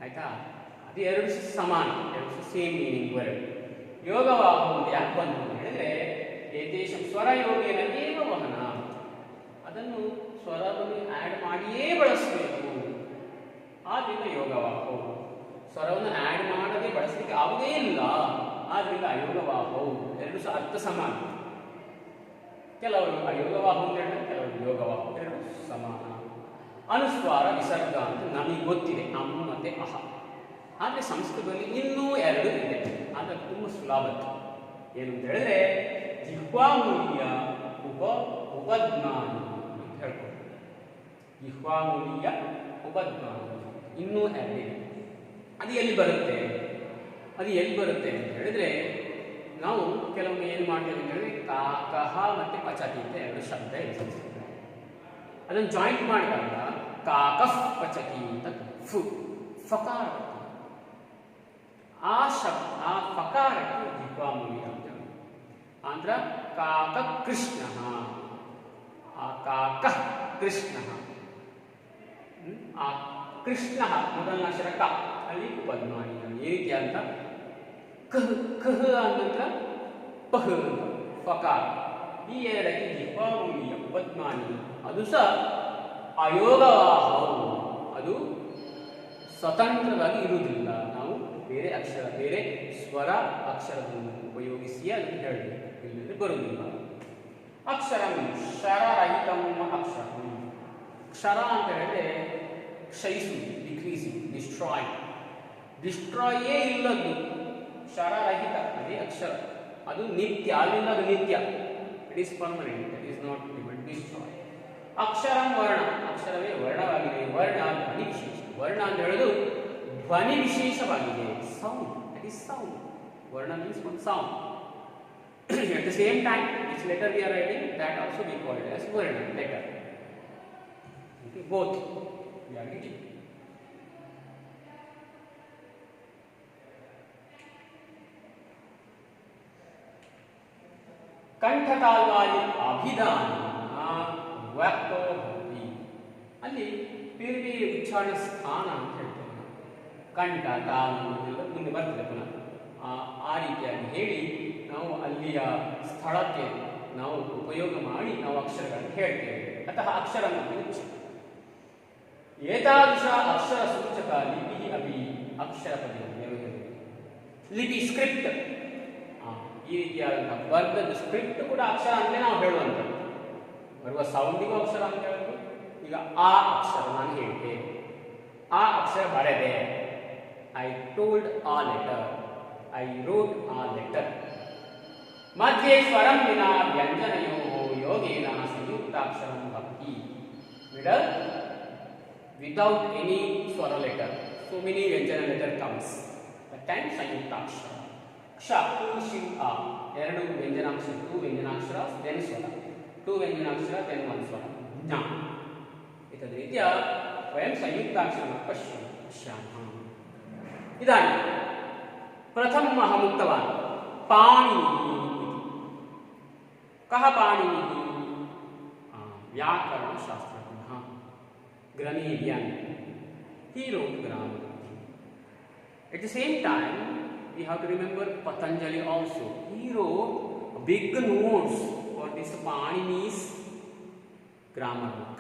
ಆಯ್ತಾ? ಅದು ಎರಡು ಸಮಾನ, ಎರಡು ಸೇಮ್ ಮೀನಿಂಗ್ ವರ್ಡ್. ಯೋಗವಾಹು ಅಂತ ಯಾಕೆ ಬಂತು ಅಂತ ಹೇಳಿದ್ರೆ ಏತೇಷ ಸ್ವರಯೋಗೇನ ಏವ ವಹನ, ಅದನ್ನು ಸ್ವರವನ್ನು ಆ್ಯಡ್ ಮಾಡಿಯೇ ಬಳಸಬೇಕು. ಆದ್ರಿಂದ ಯೋಗವಾಹು. ಸ್ವರವನ್ನು ಆ್ಯಡ್ ಮಾಡದೆ ಬಳಸಲಿಕ್ಕೆ ಯಾವುದೇ ಇಲ್ಲ, ಆದ್ರಿಂದ ಅಯೋಗವಾಹು. ಎರಡು ಸಹ ಅರ್ಥ ಸಮಾನ. ಕೆಲವರು ಅಯೋಗವಾಹು ಅಂತ ಹೇಳಿದ್ರೆ ಕೆಲವರು ಯೋಗವಾಹು, ಎರಡು ಸಮಾನ. ಅನುಸ್ವಾರ ವಿಸರ್ಗ ಅಂತ ನಮಗೆ ಗೊತ್ತಿದೆ, ಅಮ್ ಮತ್ತೆ ಅಹ. ಆದರೆ ಸಂಸ್ಕೃತದಲ್ಲಿ ಇನ್ನೂ ಎರಡು ಇದೆ, ಆದರೆ ತುಂಬ ಸುಲಭ. ಏನು ಅಂತ ಹೇಳಿದ್ರೆ ಜಿಹ್ವಾಮೂಲ್ಯ ಉಪಜ್ಞಾನಿ ಅಂತ ಹೇಳ್ಕೊಡ್ತಾರೆ. ಜಿಹ್ವಾಮೂಲ್ಯ ಉಪಜ್ಞಾನಿ ಇನ್ನೂ ಎರಡಿದೆ. ಅದು ಎಲ್ಲಿ ಬರುತ್ತೆ ಅಂತ ಹೇಳಿದ್ರೆ ನಾವು ಕೆಲವೊಮ್ಮೆ ಏನು ಮಾಡ್ತೇವೆ ಅಂತ ಹೇಳಿದ್ರೆ ಕಹ ಮತ್ತು ಪಚತಿ ಅಂತ ಎರಡು ಶಬ್ದ ಇದೆ. ಅದನ್ನು ಜಾಯಿಂಟ್ ಮಾಡಿದಾಗ ಕಾಕಫ್ ಪಚತಿ ಅಂತ ಫಕಾರ. ಆ ಫಕಾರಕ್ಕೆ ಜಿಹ್ವಾಮೂಲ್ಯ ಅಂತ ಅಂದ್ರೆ ಕಾಕ ಕೃಷ್ಣ, ಆ ಕಾಕ ಕೃಷ್ಣ, ಆ ಕೃಷ್ಣ ಮೊದಲನ ಅಕ್ಷರ ಕ, ಅಲ್ಲಿ ಉಪಜ್ಞಾನಿ. ಈ ರೀತಿ ಅಂತ ಕಹ ಅನ್ನಂತರ ಪಹ ಫಕಾರ. ಈ ಎರಡಕ್ಕೆ ಜಿಹ್ವಾಮೂಲ್ಯ ಉಪಜ್ಞಾನಿ. ಅದು ಸಹ ಅಯೋಗವಾಹವು, ಅದು ಸ್ವತಂತ್ರವಾಗಿ ಇರುವುದಿಲ್ಲ. ನಾವು ಬೇರೆ ಅಕ್ಷರ, ಬೇರೆ ಸ್ವರ ಅಕ್ಷರವನ್ನು ಉಪಯೋಗಿಸಿ ಅದನ್ನು ಹೇಳಬೇಕು, ಇಲ್ಲದ್ರೆ ಬರುವುದಿಲ್ಲ. ಅಕ್ಷರಂ ಕ್ಷರರಹಿತಂ ಅಕ್ಷರ. ಕ್ಷರ ಅಂತ ಹೇಳಿದ್ರೆ ಕ್ಷಯಿಸು, ಡಿಕ್ರೀಸಿಂಗ್, ಡಿಸ್ಟ್ರಾಯೇ ಇಲ್ಲದ್ದು ಕ್ಷರರಹಿತ, ಅದೇ ಅಕ್ಷರ. ಅದು ನಿತ್ಯ, ಅಲ್ಲಿಂದ ಅದು ನಿತ್ಯ. It is permanent, it is not destroy. ಅಕ್ಷರಂ ವರ್ಣ, ಅಕ್ಷರವೇ ವರ್ಣವಾಗಿದೆ. ವರ್ಣ ಧ್ವನಿ ವಿಶೇಷ. ವರ್ಣ ಅಂತ ಹೇಳೋದು ಧ್ವನಿ ವಿಶೇಷವಾಗಿದೆ, ಸೌಂಡ್. It is sound. ವರ್ಣ means one sound. At the same time, which letter we are writing, that also we call it as varna letter. Okay, both we are getting. ಕಂಠತಾಲ್ವಾದಿ ಅಭಿಧಾನ ವ್ಯಕ್ತೋ ಭವತಿ. ಅಲ್ಲಿ ಬೇರೆ ಬೇರೆ ಉಚ್ಚಾರಣೆ ಸ್ಥಾನ ಅಂತ ಹೇಳ್ತೇವೆ. ಕಂಠ ತಾಲು ಮುಂದೆ ಬರ್ತದೆ ಪುನಃ. ಆ ರೀತಿಯಾಗಿ ಹೇಳಿ ನಾವು ಅಲ್ಲಿಯ ಸ್ಥಳಕ್ಕೆ ನಾವು ಉಪಯೋಗ ಮಾಡಿ ನಾವು ಅಕ್ಷರಗಳನ್ನು ಹೇಳ್ತೇವೆ. ಅತಃ ಅಕ್ಷರ ಏತಾದೃಶ ಅಕ್ಷರ ಸೂಚಕ ಲಿಪಿ ಅಭಿ ಅಕ್ಷರ ಪದ್ಯ ಲಿಪಿ ಸ್ಕ್ರಿಪ್ಟ್. ಈ ರೀತಿಯಾದಂತಹ ವರ್ಗದ ಸ್ಕ್ರಿಪ್ಟ್ ಕೂಡ ಅಕ್ಷರ ಅಂತಲೇ ನಾವು ಹೇಳುವಂಥದ್ದು. ಬರುವ ಸೌಂಡಿಗೂ ಅಕ್ಷರ ಅಂತ ಹೇಳೋದು. ಈಗ ಆ ಅಕ್ಷರ ನಾನು ಹೇಳಿದೆ, ಆ ಅಕ್ಷರ ಬರೆದೆ. ಐ ಟೋಲ್ಡ್ ಆ ಲೆಟರ್, ಐ ರೋಟ್ ಆ ಲೆಟರ್. ಮಧ್ಯೆ ಸ್ವರಂ ವಿನಾ ವ್ಯಂಜನಯೋ ಯೋಗೇನ ಸಂಯುಕ್ತಾಕ್ಷರಂ ಭಕ್ತಿ. Middle without any swara letter, so many ವ್ಯಂಜನ letter comes. That time ಸಂಯುಕ್ತಾಕ್ಷರ. ಕ್ಷ ಟು ಶಿವ್ ಆ ಎರಡು ವ್ಯಂಜನಾಕ್ಷರ, ಟು ವ್ಯಂಜನಾಕ್ಷರ ದೆನ್ ಸ್ವರ, ಟು ವ್ಯಂಜನಾಕ್ಷರ ದೆನ್ ಒನ್ ಸ್ವರ. ಜ್ಞ एतद् रीत्या वयं संयुक्ताक्षरं पश्यामः. इदानीं प्रथमम् अहम् उक्तवान् पाणिनिः. कः पाणिनिः? व्याकरणशास्त्रज्ञः, grammarian. He wrote grammar. At the same time, we have to remember Patanjali also. He wrote big notes for this Panini's grammar book.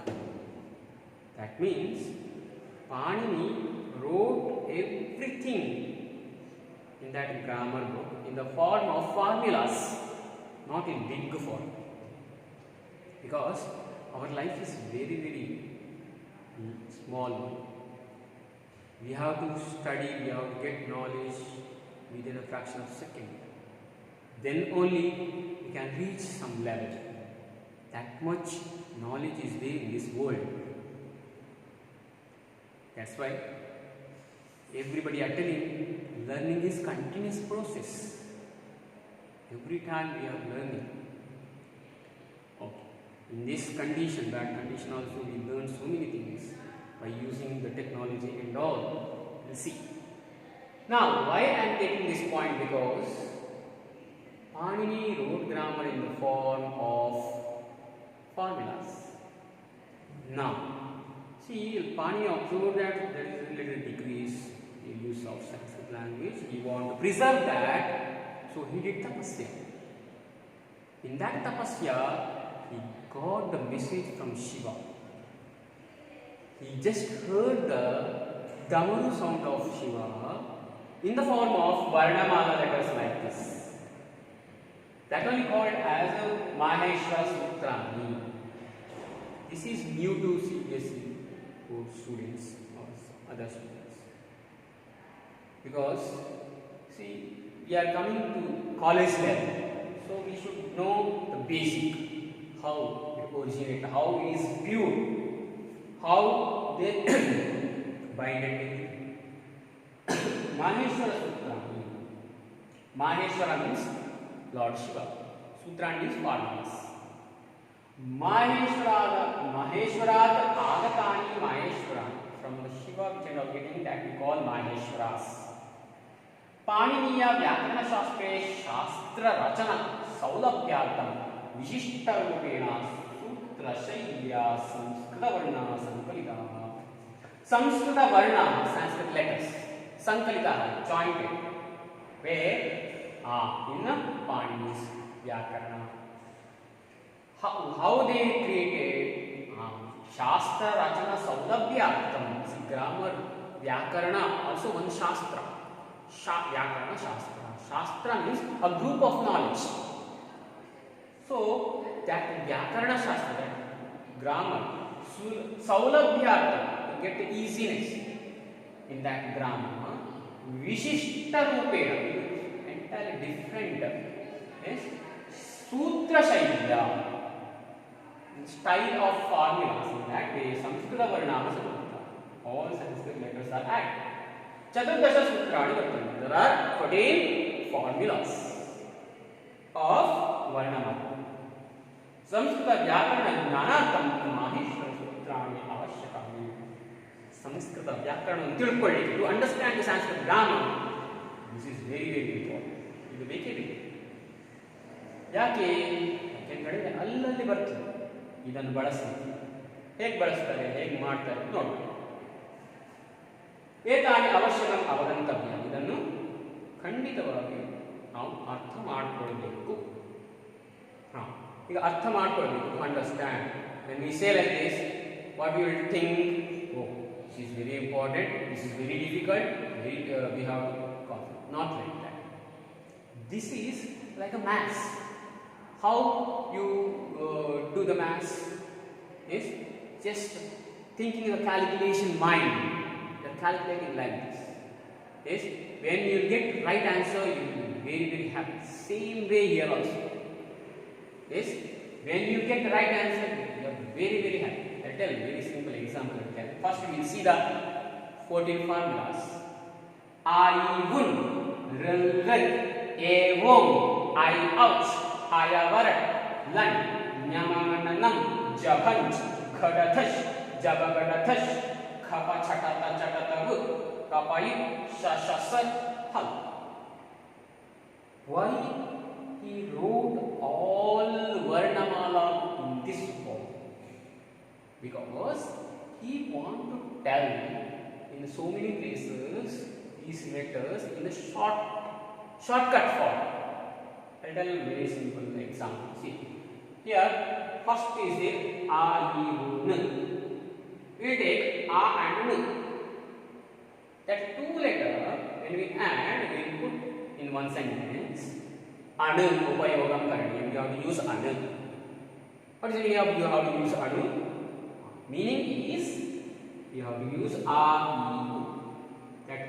That means Panini wrote everything in that grammar book in the form of formulas, not in big form. Because our life is very, very small. We have to study, we have to get knowledge within a fraction of a second. Then only we can reach some level. That much knowledge is there in this world. That's why everybody are telling learning is continuous process. Every time we are learning. Okay. In this condition, that condition also, we learn so many things by using the technology and all. We'll see. Now, why I am taking this point? Because Panini wrote grammar in the form of formulas. Now, see, Panini observed that there is a little decrease in use of Sanskrit language. He want to preserve that, So he did tapasya. In that tapasya, he got the message from Shiva. He just heard the Damaru sound of Shiva in the form of Varnamala letters like this. That one called as a Maheshwara Sutrani. This is new to CBSE board students or other students. Because, see, we are coming to college level, so we should know the basic, how it originated, how it is pure, how they bind it with Maheshwara Sutrani. Maheshwara means Lord Shiva. Sutrani means formulas. Maheshwarat Agatani Maheshwara. From the Shiva which are getting that we call Maheshwaras. Paniniya Vyakarana Shastre Shastra Rachana Saulabhyartam Vishishta Rupena Sutra Shailya Samskrita Varna Sankalita. Samskrita Varna, Sanskrit letters. Sankalita, jointed. Where? In Panini's Vyakarana. How they created Shastra Rachana Saulabhyartam. See, grammar, Vyakarana, also one Shastra. Vyakarana Shastra. Shastra means a group of knowledge. So, that Vyakarana Shastra, that grammar, Saulabhyartam, to get the easiness in that grammar, Vishishta Rupena, entirely different. Yes? Sutra Shailya. Style of formulas in that way, Samskrita Varnama Samskrita. All Sanskrit letters are added. Chaturdasha Sutrani Vartante. There are 14 formulas of Varnamata. Samskrita Vyakarana Jnanatam Maheshwara Sutrani Avashyakami. Samskrita Vyakarana Tilkolli. To understand the Sanskrit grammar, this is very, very important. ಇದು ಬೇಕೇ ಬೇಕು. ಯಾಕೆ ಯಾಕೆಂದರೆ ಅಲ್ಲಲ್ಲಿ ಬರ್ತದೆ. ಇದನ್ನು ಬಳಸಿ ಹೇಗೆ ಬಳಸ್ತಾರೆ, ಹೇಗೆ ಮಾಡ್ತಾರೆ ನೋಡಿ. ಏತಾನಿ ಅವಶ್ಯಕಂ ಅವಗಂತವ್ಯ. ಇದನ್ನು ಖಂಡಿತವಾಗಿ ನಾವು ಅರ್ಥ ಮಾಡಿಕೊಳ್ಳಬೇಕು. ಈಗ ಅರ್ಥ ಮಾಡಿಕೊಳ್ಳಬೇಕು. Understand. When we say like this, what we will think, oh this is very important, this is very difficult, we have to concentrate. Not like that. This is like a maths. How you do the maths is just thinking the calculation mind. You're calculating like this. Yes, when you get right answer, you will be very, very happy. Same way here also. Yes, when you get the right answer, you are very, very happy. I'll tell you very simple example. I'll tell you. First, we will see the 14 formulas. I-un, rel-rel, evong, I-ouch, Hayavarat, Lan, Nyamananam, Jabanj, Khadatash, Jabagadatash, Kapa Chatata Chatatavu, Kapai, Shashasat, Hal. Why he wrote all Varnamala in this form? Because he wanted to tell in so many places these letters in the shortcut form. I'll tell you a very simple example. See, here first is the A, I, U, N. We will take A and N. That two letter, when we add, we will put in one sentence. Anu upayogam karaniyam. You have to use anu. What is the meaning of you have to use anu? Meaning is you have to use A, I, U. That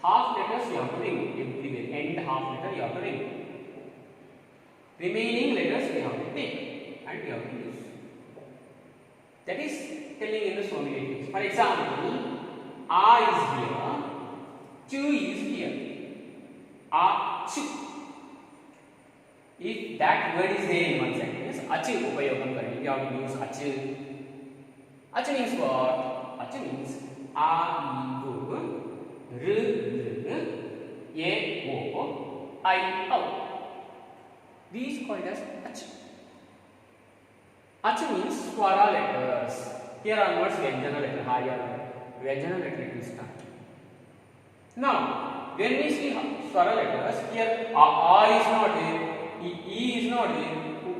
half letters you have to ring. Everywhere end half letter you have to ring. Remaining letters we have to take and we have to use. That is telling in the so many things. For example, A is here, Chu is here. A, Chu. If that word is there in one sentence, Achu upayogam karni. We have to use Achu. Achu means what? Achu means A, I, U, R, R, A, O, I, O. These called as Achu. Achu means swara letters. Here onwards Vyanjana letter, higher Vyanjana letter it will start. Now, when we see swara letters, here a is not there, e is not there,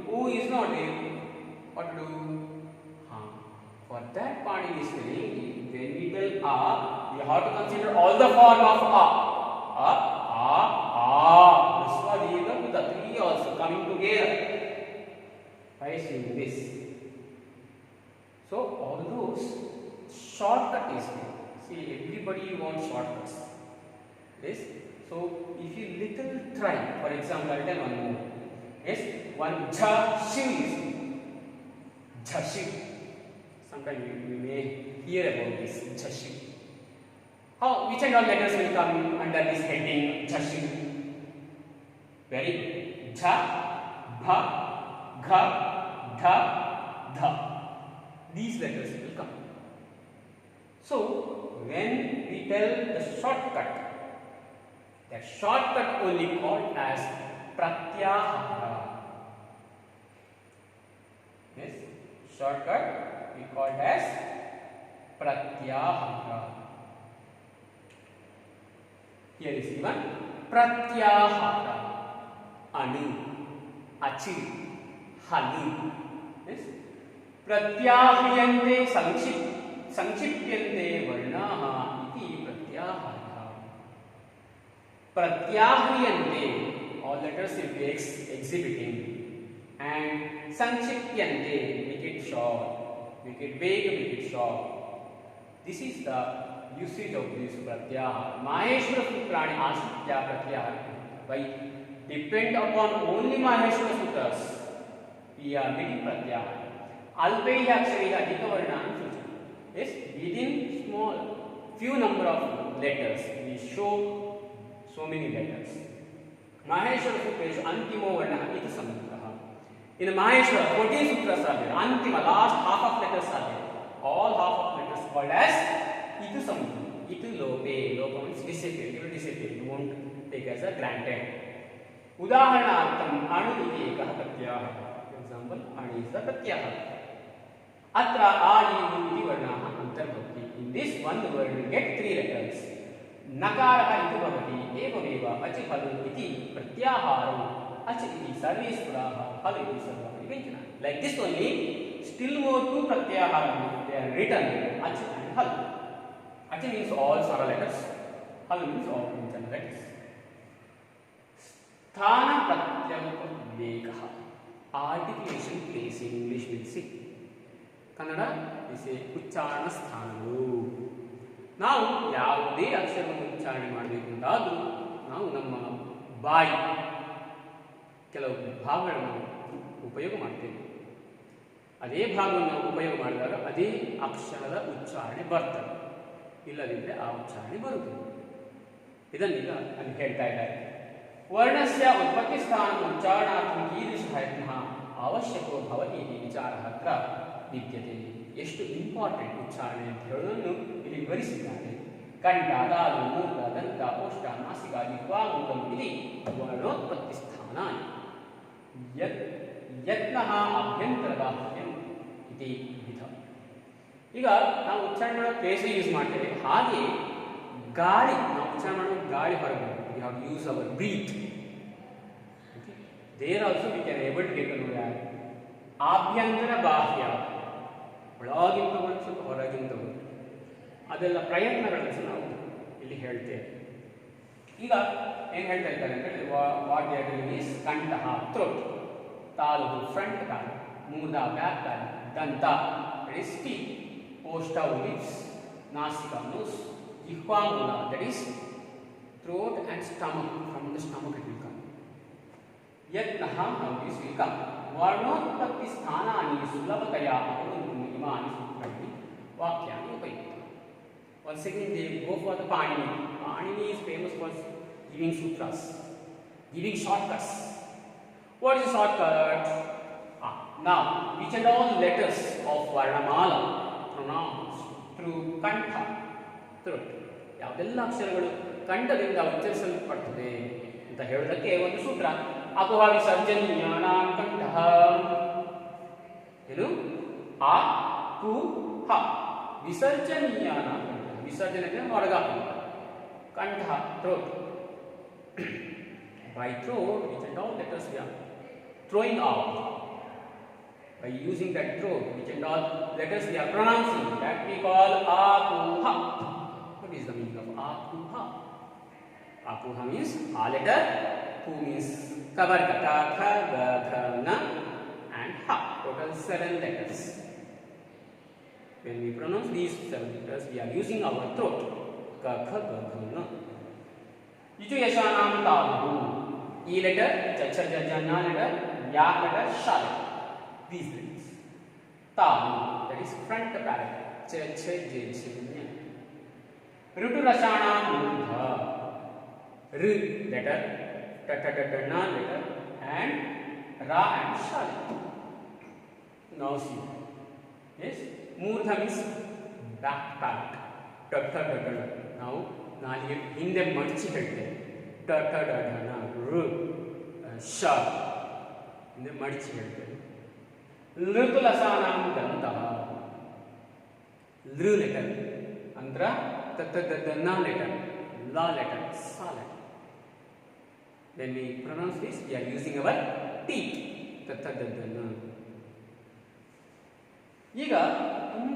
u is not there. What to do? For that part in this spelling, when we tell a, we have to consider all the form of a. Risva, Dirgha, Uda, three also coming together by seeing this. So all those shortcut is there. See, everybody wants shortcuts. Yes. So if you little try, for example, I'll tell one more. Yes, one jha shiv is jha shiv. Sometimes you may hear about this jha shiv. How, which and all letters will come under this heading jha shiv? Very good. Jha, bha, gha, dha, dha. These letters will come. So when we tell the shortcut, that shortcut only called as pratyahara. Yes, shortcut we called as pratyahara. Here is given pratyahara. Anu, achi, halu. Yes, pratyahryante sanक्षिप्यन्ते वर्णाः इति प्रत्याहारः. Pratyahryante, all letters will be exhibiting, and sanक्षिप्यन्ते, make it short, make it big, make it short. This is the usage of this pratyahara. Maheshwara Sutrani Asritya pratyahara. By depend upon only Maheshwara Sutras, we are making pratyahara. Alpaihi aksharihi adhika varnani suchati. Yes, within small few number of letters we show so many letters. Maheshwara Sutreshu antimo varnah iti samantah. In Maheshwara 14 sutras are there. Antima, last half of letters are there. All half of letters called as itu samantah. Itu lope means disappear. It will disappear. You won't take as a granted. Udaharanartham anu iti ekah pratyahara. For example, anu is the pratyahara. Atra ani iti varnaha antarbhavati. In this one word we get three letters. Nakara iti bhavati evameva achi halu iti pratyaharam achi iti sarve spuraha halu iti sarvapari vyajana. Like this only, still more two pratyaharam they are written, achi and halu. Achi means all swara letters, halu means all vyajana letters. Sthana pratyamka vivekaha. Articulation place in English we'll see. Kannada ವಿಷಯ ಉಚ್ಚಾರಣ ಸ್ಥಾನಗಳು. ನಾವು ಯಾವುದೇ ಅಕ್ಷರವನ್ನು ಉಚ್ಚಾರಣೆ ಮಾಡಬೇಕು ಅಂತಾದರೂ ನಾವು ನಮ್ಮ ಬಾಯಿ ಕೆಲವು ಭಾಗಗಳನ್ನು ಉಪಯೋಗ ಮಾಡ್ತೇವೆ. ಅದೇ ಭಾಗವನ್ನು ಉಪಯೋಗ ಮಾಡಿದಾಗ ಅದೇ ಅಕ್ಷರದ ಉಚ್ಚಾರಣೆ ಬರ್ತದೆ, ಇಲ್ಲದಿದ್ದರೆ ಆ ಉಚ್ಚಾರಣೆ ಬರುತ್ತದೆ. ಇದನ್ನೀಗ ಅಲ್ಲಿ ಹೇಳ್ತಾ ಇದ್ದಾರೆ. ವರ್ಣಸ್ಯ ಉತ್ಪತ್ತಿ ಸ್ಥಾನ ಉಚ್ಚಾರಣಾರ್ಥಂ ಕೀದೃಶ ಯತ್ನಃ ಅವಶ್ಯಕೋ ಭವತಿ ಇತಿ ವಿಚಾರಃ ಅತ್ರ ವಿದ್ಯತೆ. ಎಷ್ಟು ಇಂಪಾರ್ಟೆಂಟ್ ಉಚ್ಚಾರಣೆ ಅಂತ ಹೇಳೋದನ್ನು ಇಲ್ಲಿ ವಿವರಿಸಿದ್ದಾರೆ. ಕಂಠ, ದಾಲು, ಮೂರ್ಧ, ದಂತ, ಓಷ್ಠ, ನಾಸಿಕ, ಜಿಹ್ವಾ, ಮೂಕಂ ಇತಿ ವರ್ಣೋತ್ಪತ್ತಿ ಸ್ಥಾನ. ಯತ್ನಃ ಅಭ್ಯಂತರಬಾಹ್ಯಂ ಇತಿ ವಿಧ. ಈಗ ನಾವು ಉಚ್ಚಾರಣೆ ಮಾಡೋ ಪ್ಲೇಸ್ ಯೂಸ್ ಮಾಡ್ತೇವೆ, ಹಾಗೆ ಗಾಳಿ ನಾವು ಉಚ್ಚಾರಣೆ ಮಾಡೋ ಗಾಳಿ ಹೊರಗೆ we have use our breath. There also we can able to take a note at ಆಭ್ಯಂತರ ಬಾಹ್ಯ, ಒಳಗಿಂದ ಒಂದು ಸ್ವಲ್ಪ ಹೊರಗಿಂದ ಒಂದು, ಅದೆಲ್ಲ ಪ್ರಯತ್ನಗಳನ್ನು ಸಹ ನಾವು ಇಲ್ಲಿ ಹೇಳ್ತೇವೆ. ಈಗ ಏನು ಹೇಳ್ತಾ ಇದ್ದಾರೆ ಅಂತ ಹೇಳಿ, what they are doing is ಕಂಠಃ ಥ್ರೋಟ್, ತಾಲು ಫ್ರಂಟ್ ತಾಲು, ಮೂರ್ಧ ಬ್ಯಾಕ್ ತಾಲು, ದಂತ ದಟ್ ಈಸ್ ಟೀತ್, ಓಷ್ಠ ಲಿಪ್ಸ್, ನಾಸಿಕ ನೋಸ್, ಜಿಹ್ವಾ ಮೂಲ that is throat and stomach, from the stomach it will come. ಯತ್ನಃ ಹೌ ದಿಸ್ ವಿಲ್ ಕಮ್. ವರ್ಣೋತ್ಪತ್ತಿ ಸ್ಥಾನಾನಿ ಸುಲಭತೆಯ ಅವಲಂಬನೆ ಇಮಾನಿ ಸೂತ್ರಾಣಿ ವಾಕ್ಯಾನಿ ಉಪಯುಕ್ತ. Once again they go for the Panini. Panini is famous for giving sutras, giving shortcuts. What is a shortcut? Now, which and all letters of Varnamala pronounced through Kantha, throat, ಯಾವುದೆಲ್ಲ ಅಕ್ಷರಗಳು ಕಂಠದಿಂದ ಉಚ್ಚರಿಸಲ್ಪಡುತ್ತದೆ ಅಂತ ಹೇಳೋದಕ್ಕೆ ಒಂದು ಸೂತ್ರ. ಅಪಹ ವಿಸರ್ಜನೀಯಾನ ಕಂಠಃ. ಏನು? ಆ ಕು ಹ ವಿಸರ್ಜನೀಯಾನ ಕಂಠ. ವಿಸರ್ಜನೆ ಹೊರಗಾಕ ಕಂಠ throat. By throat, which and all letters we are throwing out. By using that throat, which and all letters we are pronouncing, that we call akuha. What is the meaning of akuha? Akuha means a letter, hu means cover, kata, kha, ga, kha, na, and ha. Total 7 letters. When we pronounce these 7 letters, we are using our throat. Ka, kha, ga, kha, na. Yichu yashanam talu. E letter, cha, cha, ja, ja, na letter, ya letter, sha letter. These letters. Talu, that is front paragraph. Cha, cha, ja, ja, nya. Rutu rashanam mudha. R letter, ta, ta, ta, ta, na letter, and ra and sha letter. Now see. Yes? Murdha means backpack. Ta, ta, ta, ta, ta. Now, ನಾಲಿಗೆ ಹಿಂದೆ ಮಡಚಿ ಹೇಳ್ತೇವೆ. ಟ ಟ ಡ ಢ ನ ಋ ಶ ಹಿಂದೆ ಮಡಚಿ ಹೇಳ್ತೇವೆ. ಲೃತುಲಸಾನಾಂ ದಂತಃ. ಲೃ ಲೆಟರ್ ಅಂದ್ರ ತ ತ ದ ನ ಲೆಟರ್, ಲ ಲೆಟರ್, ಸ letter. When we pronounce this, we are using our teeth. ತ ತ ದ ದ ನ. ಈಗ ತುಂಬ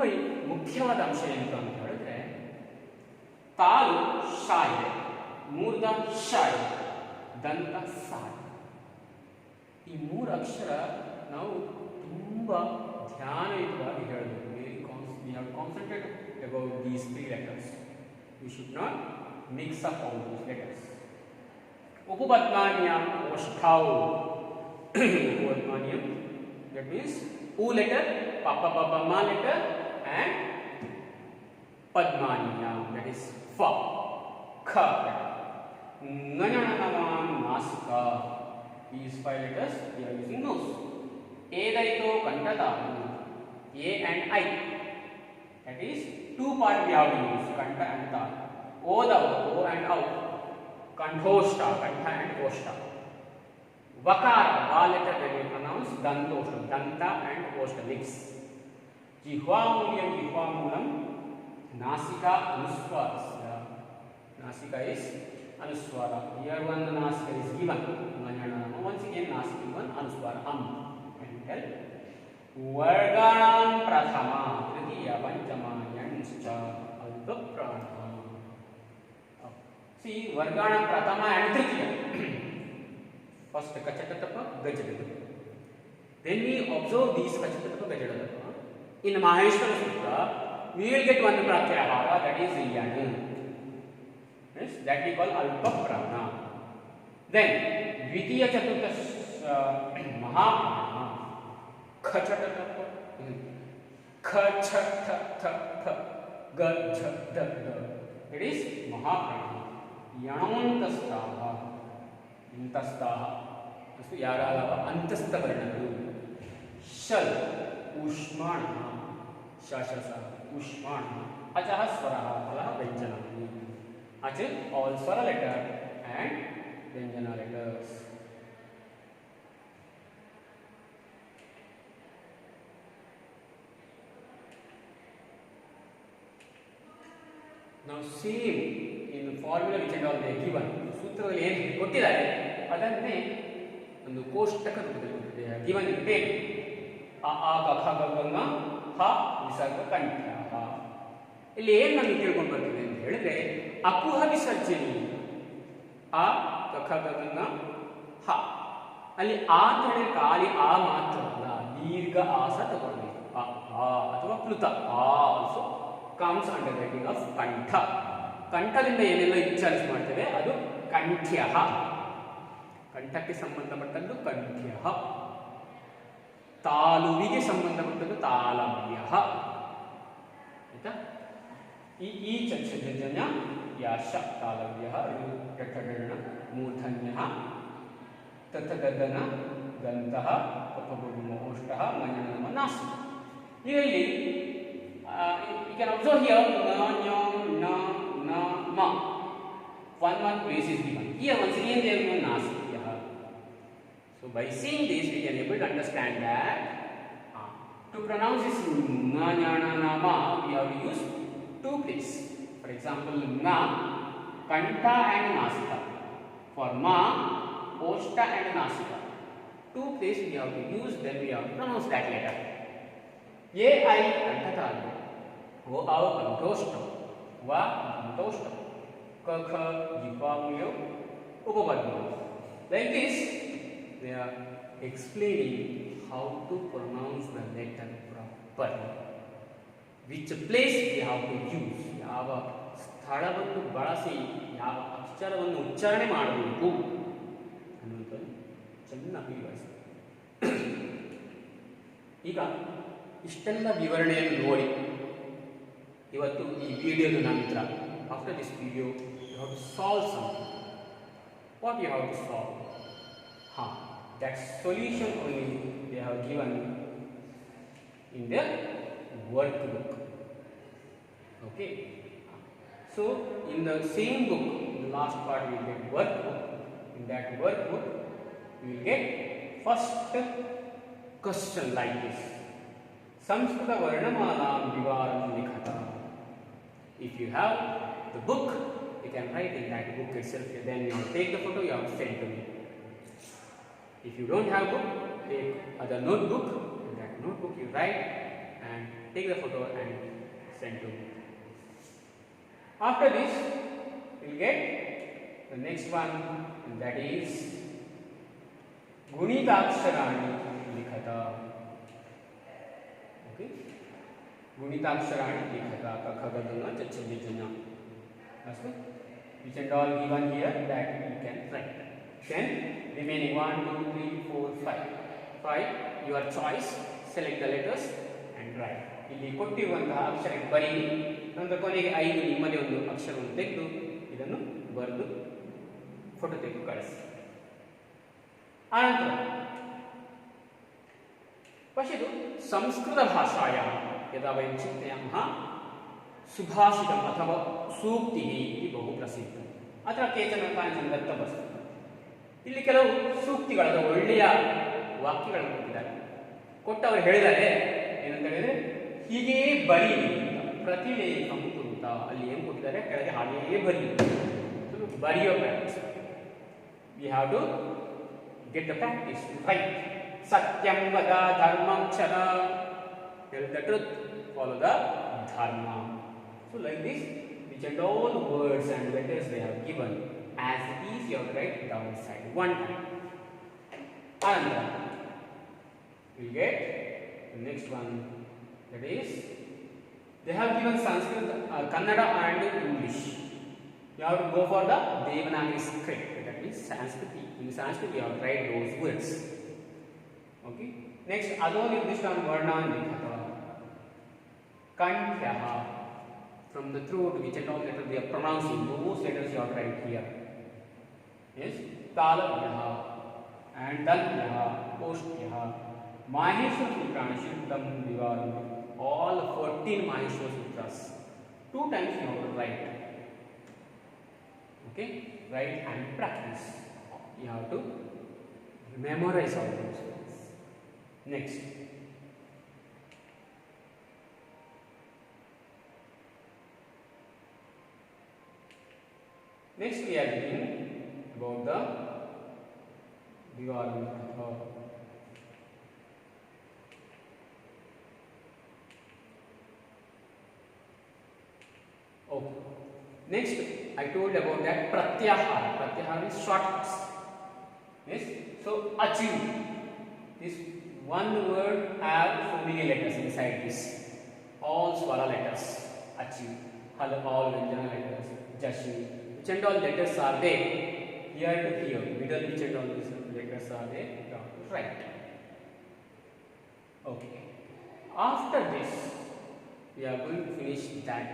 ಮುಖ್ಯವಾದ ಅಂಶ ಏನಂತ ಅಂತ ಹೇಳಿದ್ರೆ, ತಾಲು ಶ ಇದೆ, ಮೂರ್ಧ ಶ ಇದೆ, ದಂತ ಸ. ಈ 3 ಅಕ್ಷರ ನಾವು ತುಂಬ ಧ್ಯಾನಯುತವಾಗಿ ಹೇಳಬೇಕು. We have concentrated about these 3 letters. We should not mix up all those letters. Upapatmaniyam oshtau. Upapatmaniyam, that means U letter, Papa Papa Ma letter, and Padmaniyam, that is Fa, Kha letter. Nanyananam Nasika. These 5 letters we are using nose. Edaito Kantadamu. A and I. That is 2 part we have to use, Kanta and Ta. Oda, O and Au. Kanthoshta, Kantha and Oshta. Vakara, Va letter when we pronounce Dantoshta, Danta and Oshta mix. Jihvamulyam, Jihvamulam. Nasika Anuswarasya. Nasika is Anuswara. Here one Nasika is given. Once again Nasika given, Anuswara Am. And tell. Varganam Prathama, Tritiya, Panchama, Yanscha, Alpaprana. See, Varganam Prathama and Tritiya. First Kachatatapa, Gajatatapa. Then we observe these Kachatatapa, Gajatatapa. In Maheshwara Sutra, we will get one pratyahara, that is Yanu. Yes, that we call Alpaprana. Then Dvitiya Chaturta Mahaprana. Khachatatapa. Khachatatapa. Gajatata. It is Mahaprana. Yanantastaha. Intastaha. Astu yaralava antastha varnadu. Shal. Ushmana. Shashasa. Ushmana. Achaha swaraha. Phala vyanjanani. Achil all swara letter and vyanjana letters. Now same in the formula which and all they given, ಸೂತ್ರದಲ್ಲಿ ಏನು ಕೊಟ್ಟಿದ್ದಾರೆ ಅದನ್ನೇ ಒಂದು ಕೋಷ್ಟಕ ರೂಪದಲ್ಲಿ ಕೊಟ್ಟಿದೆ. given in table. a a ga kha ga ga na ha ವಿಸರ್ಗ ಕಂಠ. ಇಲ್ಲಿ ಏನು ನಮಗೆ ತಿಳ್ಕೊಂಡು ಬರ್ತೀವಿ ಅಂತ ಹೇಳಿದ್ರೆ, ಅಕುಹ ವಿಸರ್ಜನಿ ಆ ಗ ಖ ಗ ಗ ನ ಹ. ಅಲ್ಲಿ ಆ ತಡೆ ಖಾಲಿ ಆ ಮಾತ್ರ ಅಲ್ಲ, ದೀರ್ಘ ಆಸ ತಗೊಳ್ಬೇಕು. ಆ ಅಥವಾ ಪ್ಲುತ ಆ also comes under heading of ಕಂಠ. ಕಂಠದಿಂದ ಏನೆಲ್ಲ ಉಚ್ಚಾರಿಸಿ ಮಾಡ್ತೇವೆ ಅದು ಕಂಠ್ಯ. ಕಂಠಕ್ಕೆ ಸಂಬಂಧಪಟ್ಟದ್ದು ಕಂಠ್ಯ. ತಾಲುವಿಗೆ ಸಂಬಂಧಪಟ್ಟದ್ದು ತಾಲವ್ಯ. ಆಯ್ತಾ? ಈ ಚಕ್ಷಜನ್ಯ ಯಾಶ ತಾಲವ್ಯ ಋ ಮೂರ್ಧನ್ಯ ತಥಗದನ ಗಂತಃ ಪಪಗುಮೋಷ್ಟಃ ಮನನಮ ನಾಸಿ. ಈಗ ಇಲ್ಲಿ you can observe here na nya na na ma. One place is given. Here once again there is no nasikya. So by seeing this we can able to understand that to pronounce this na nya na ma we have to use 2 places. For example, na kanta and nasika. For ma, oshta and nasika. Two places we have to use, then we have to pronounce that letter. Ye I kantatalya. Go out kantoshta. Va kantoshta. Ka kha jipamyo upavadyo. Like this, they are explaining how to pronounce the letter properly. Which place we have to use. ಯಾವ ಸ್ಥಳವನ್ನು ಬಳಸಿ ಯಾವ ಅಕ್ಷರವನ್ನು ಉಚ್ಚಾರಣೆ ಮಾಡಬೇಕು ಅನ್ನುವಂಥದ್ದು ಚೆನ್ನಾಗಿ ವಿವರಿಸ್ತಾರೆ. ಈಗ ಇಷ್ಟೆಲ್ಲ ವಿವರಣೆಯನ್ನು ನೋಡಿ ಇವತ್ತು ಈ ವಿಡಿಯೋದ ನಂತರ after this video you have to solve something. What you have to solve? that solution only they have given in their workbook. Okay, so in the same book, in the last part we will get workbook. In that workbook we will get first question like this: Samskrita Varnamalam Vivaram Likhata. If you have the book, you can write in that book itself. Then you have to take the photo, you have to send to me. If you don't have book, take other notebook. In that notebook you write and take the photo and send to me. After this, you will get the next one, and that is Gunitaksharani Likhata. Okay, Gunitaksharani Likhata. Kakhagaduna Chachajajana. That's good. Which and all given here that you can write. Then remaining 1, 2, 3, 4, 5. 5 your choice. Select the letters and write. ಇಲ್ಲಿ ಕೊಟ್ಟಿರುವಂತಹ ಅಕ್ಷರಕ್ಕೆ ಬರೀ ನಂತರ ಕೊನೆಗೆ 5 ನಿಮ್ಮದೇ ಒಂದು ಅಕ್ಷರವನ್ನು ತೆಗೆದು ಇದನ್ನು ಬರೆದು ಫೋಟೋ ತೆಗೆದು ಕಳಿಸಿ. ಆನಂತರ पश्यतु संस्कृतभाषायां यदा वयं चिन्तयामः सुभाषितम् अथवा सूक्तिः इति बहु प्रसिद्धम्. अत्र केचन कानिचन दत्तमस्ति. ಇಲ್ಲಿ ಕೆಲವು ಸೂಕ್ತಿಗಳಾದ ಒಳ್ಳೆಯ ವಾಕ್ಯಗಳನ್ನು ಕೊಟ್ಟಿದ್ದಾರೆ. ಕೊಟ್ಟವರು ಹೇಳಿದ್ದಾರೆ ಏನಂತ ಹೇಳಿದ್ರೆ ಹೀಗೇ ಬರೀರಿ ಪ್ರತಿಲೇಖಂ ಕುರುತ. ಅಲ್ಲಿ ಏನು ಕೊಟ್ಟಿದ್ದಾರೆ ಕೆಳಗೆ ಹಾಗೆಯೇ ಬರೀರಿ. ಬರೆಯೋ practice. We have to get the practice to write. ಸತ್ಯಂ ವದ ಧರ್ಮಂ ಕ್ಷರ. Tell the truth, follow the dharma. So like this which and all words and letters they have given. As it is, you have to write down side one time. And we get the next one, that is they have given Sanskrit, Kannada and English. You have to go for the Devanagari script, that means Sanskrit. In Sanskrit you have to write those words. Okay. Next, Adonirdishtam Varnan Likhata. Kanthyaha, from the throat which and all letters they are pronouncing, those letters you have to write here. Yes, Talavyaha and Dantyaha, Oshtyaha, Maheshwar Sutrani Shiltam Vivaram. All 14 Maheshwar Sutras. 2 times you have to write. Okay, write and practice. You have to memorize all those words. Next. Next we are reading about the Vivaram. Okay. Next, I told about that Pratyahara. Pratyahara is shortcuts. Yes. So achieve. This one word have so many letters inside this. All swara letters. Achieve. All Vyanjana letters. Jashi. Which and all letters are there? Here to here, middle which and all these letters are there, you have to write. Okay. After this, we are going to finish that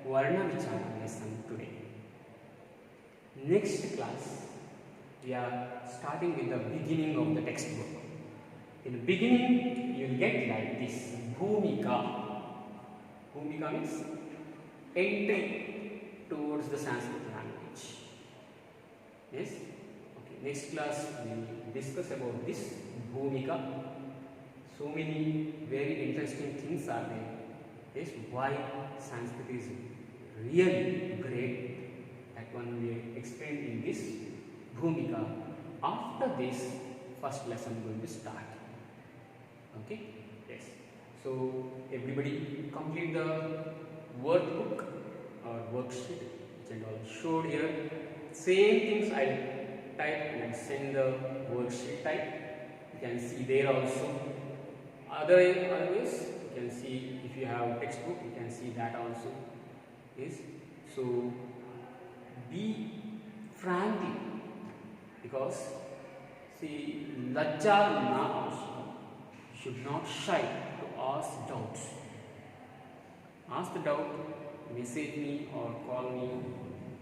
Varna Vichara lesson today. Next class, we are starting with the beginning of the textbook. In the beginning, you will get like this: Bhumika. Bhumika means entry towards the Sanskrit language. Yes. Okay. Next class we will discuss about this Bhumika. So many very interesting things are there. Yes. Why Sanskrit is really great. That one we explained in this Bhumika. After this, first lesson going to start. Okay? Yes. So everybody complete the workbook or worksheet which I all showed here. Same things I'll type and send the worksheet type. You can see there also. Otherwise, you can see if you have textbook, you can see that also. Yes. So be frantic, because see, lajja na avashyam. Should not shy to ask doubts. Ask the doubt, message me or call me.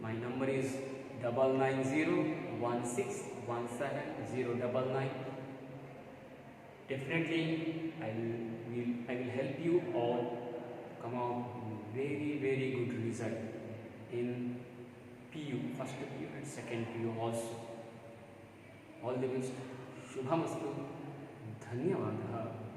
My number is 99016170099. Definitely, I will help you all come out very good result in PU, first PU and second PU also. All the best. Shubhamastu. धन्यवादः.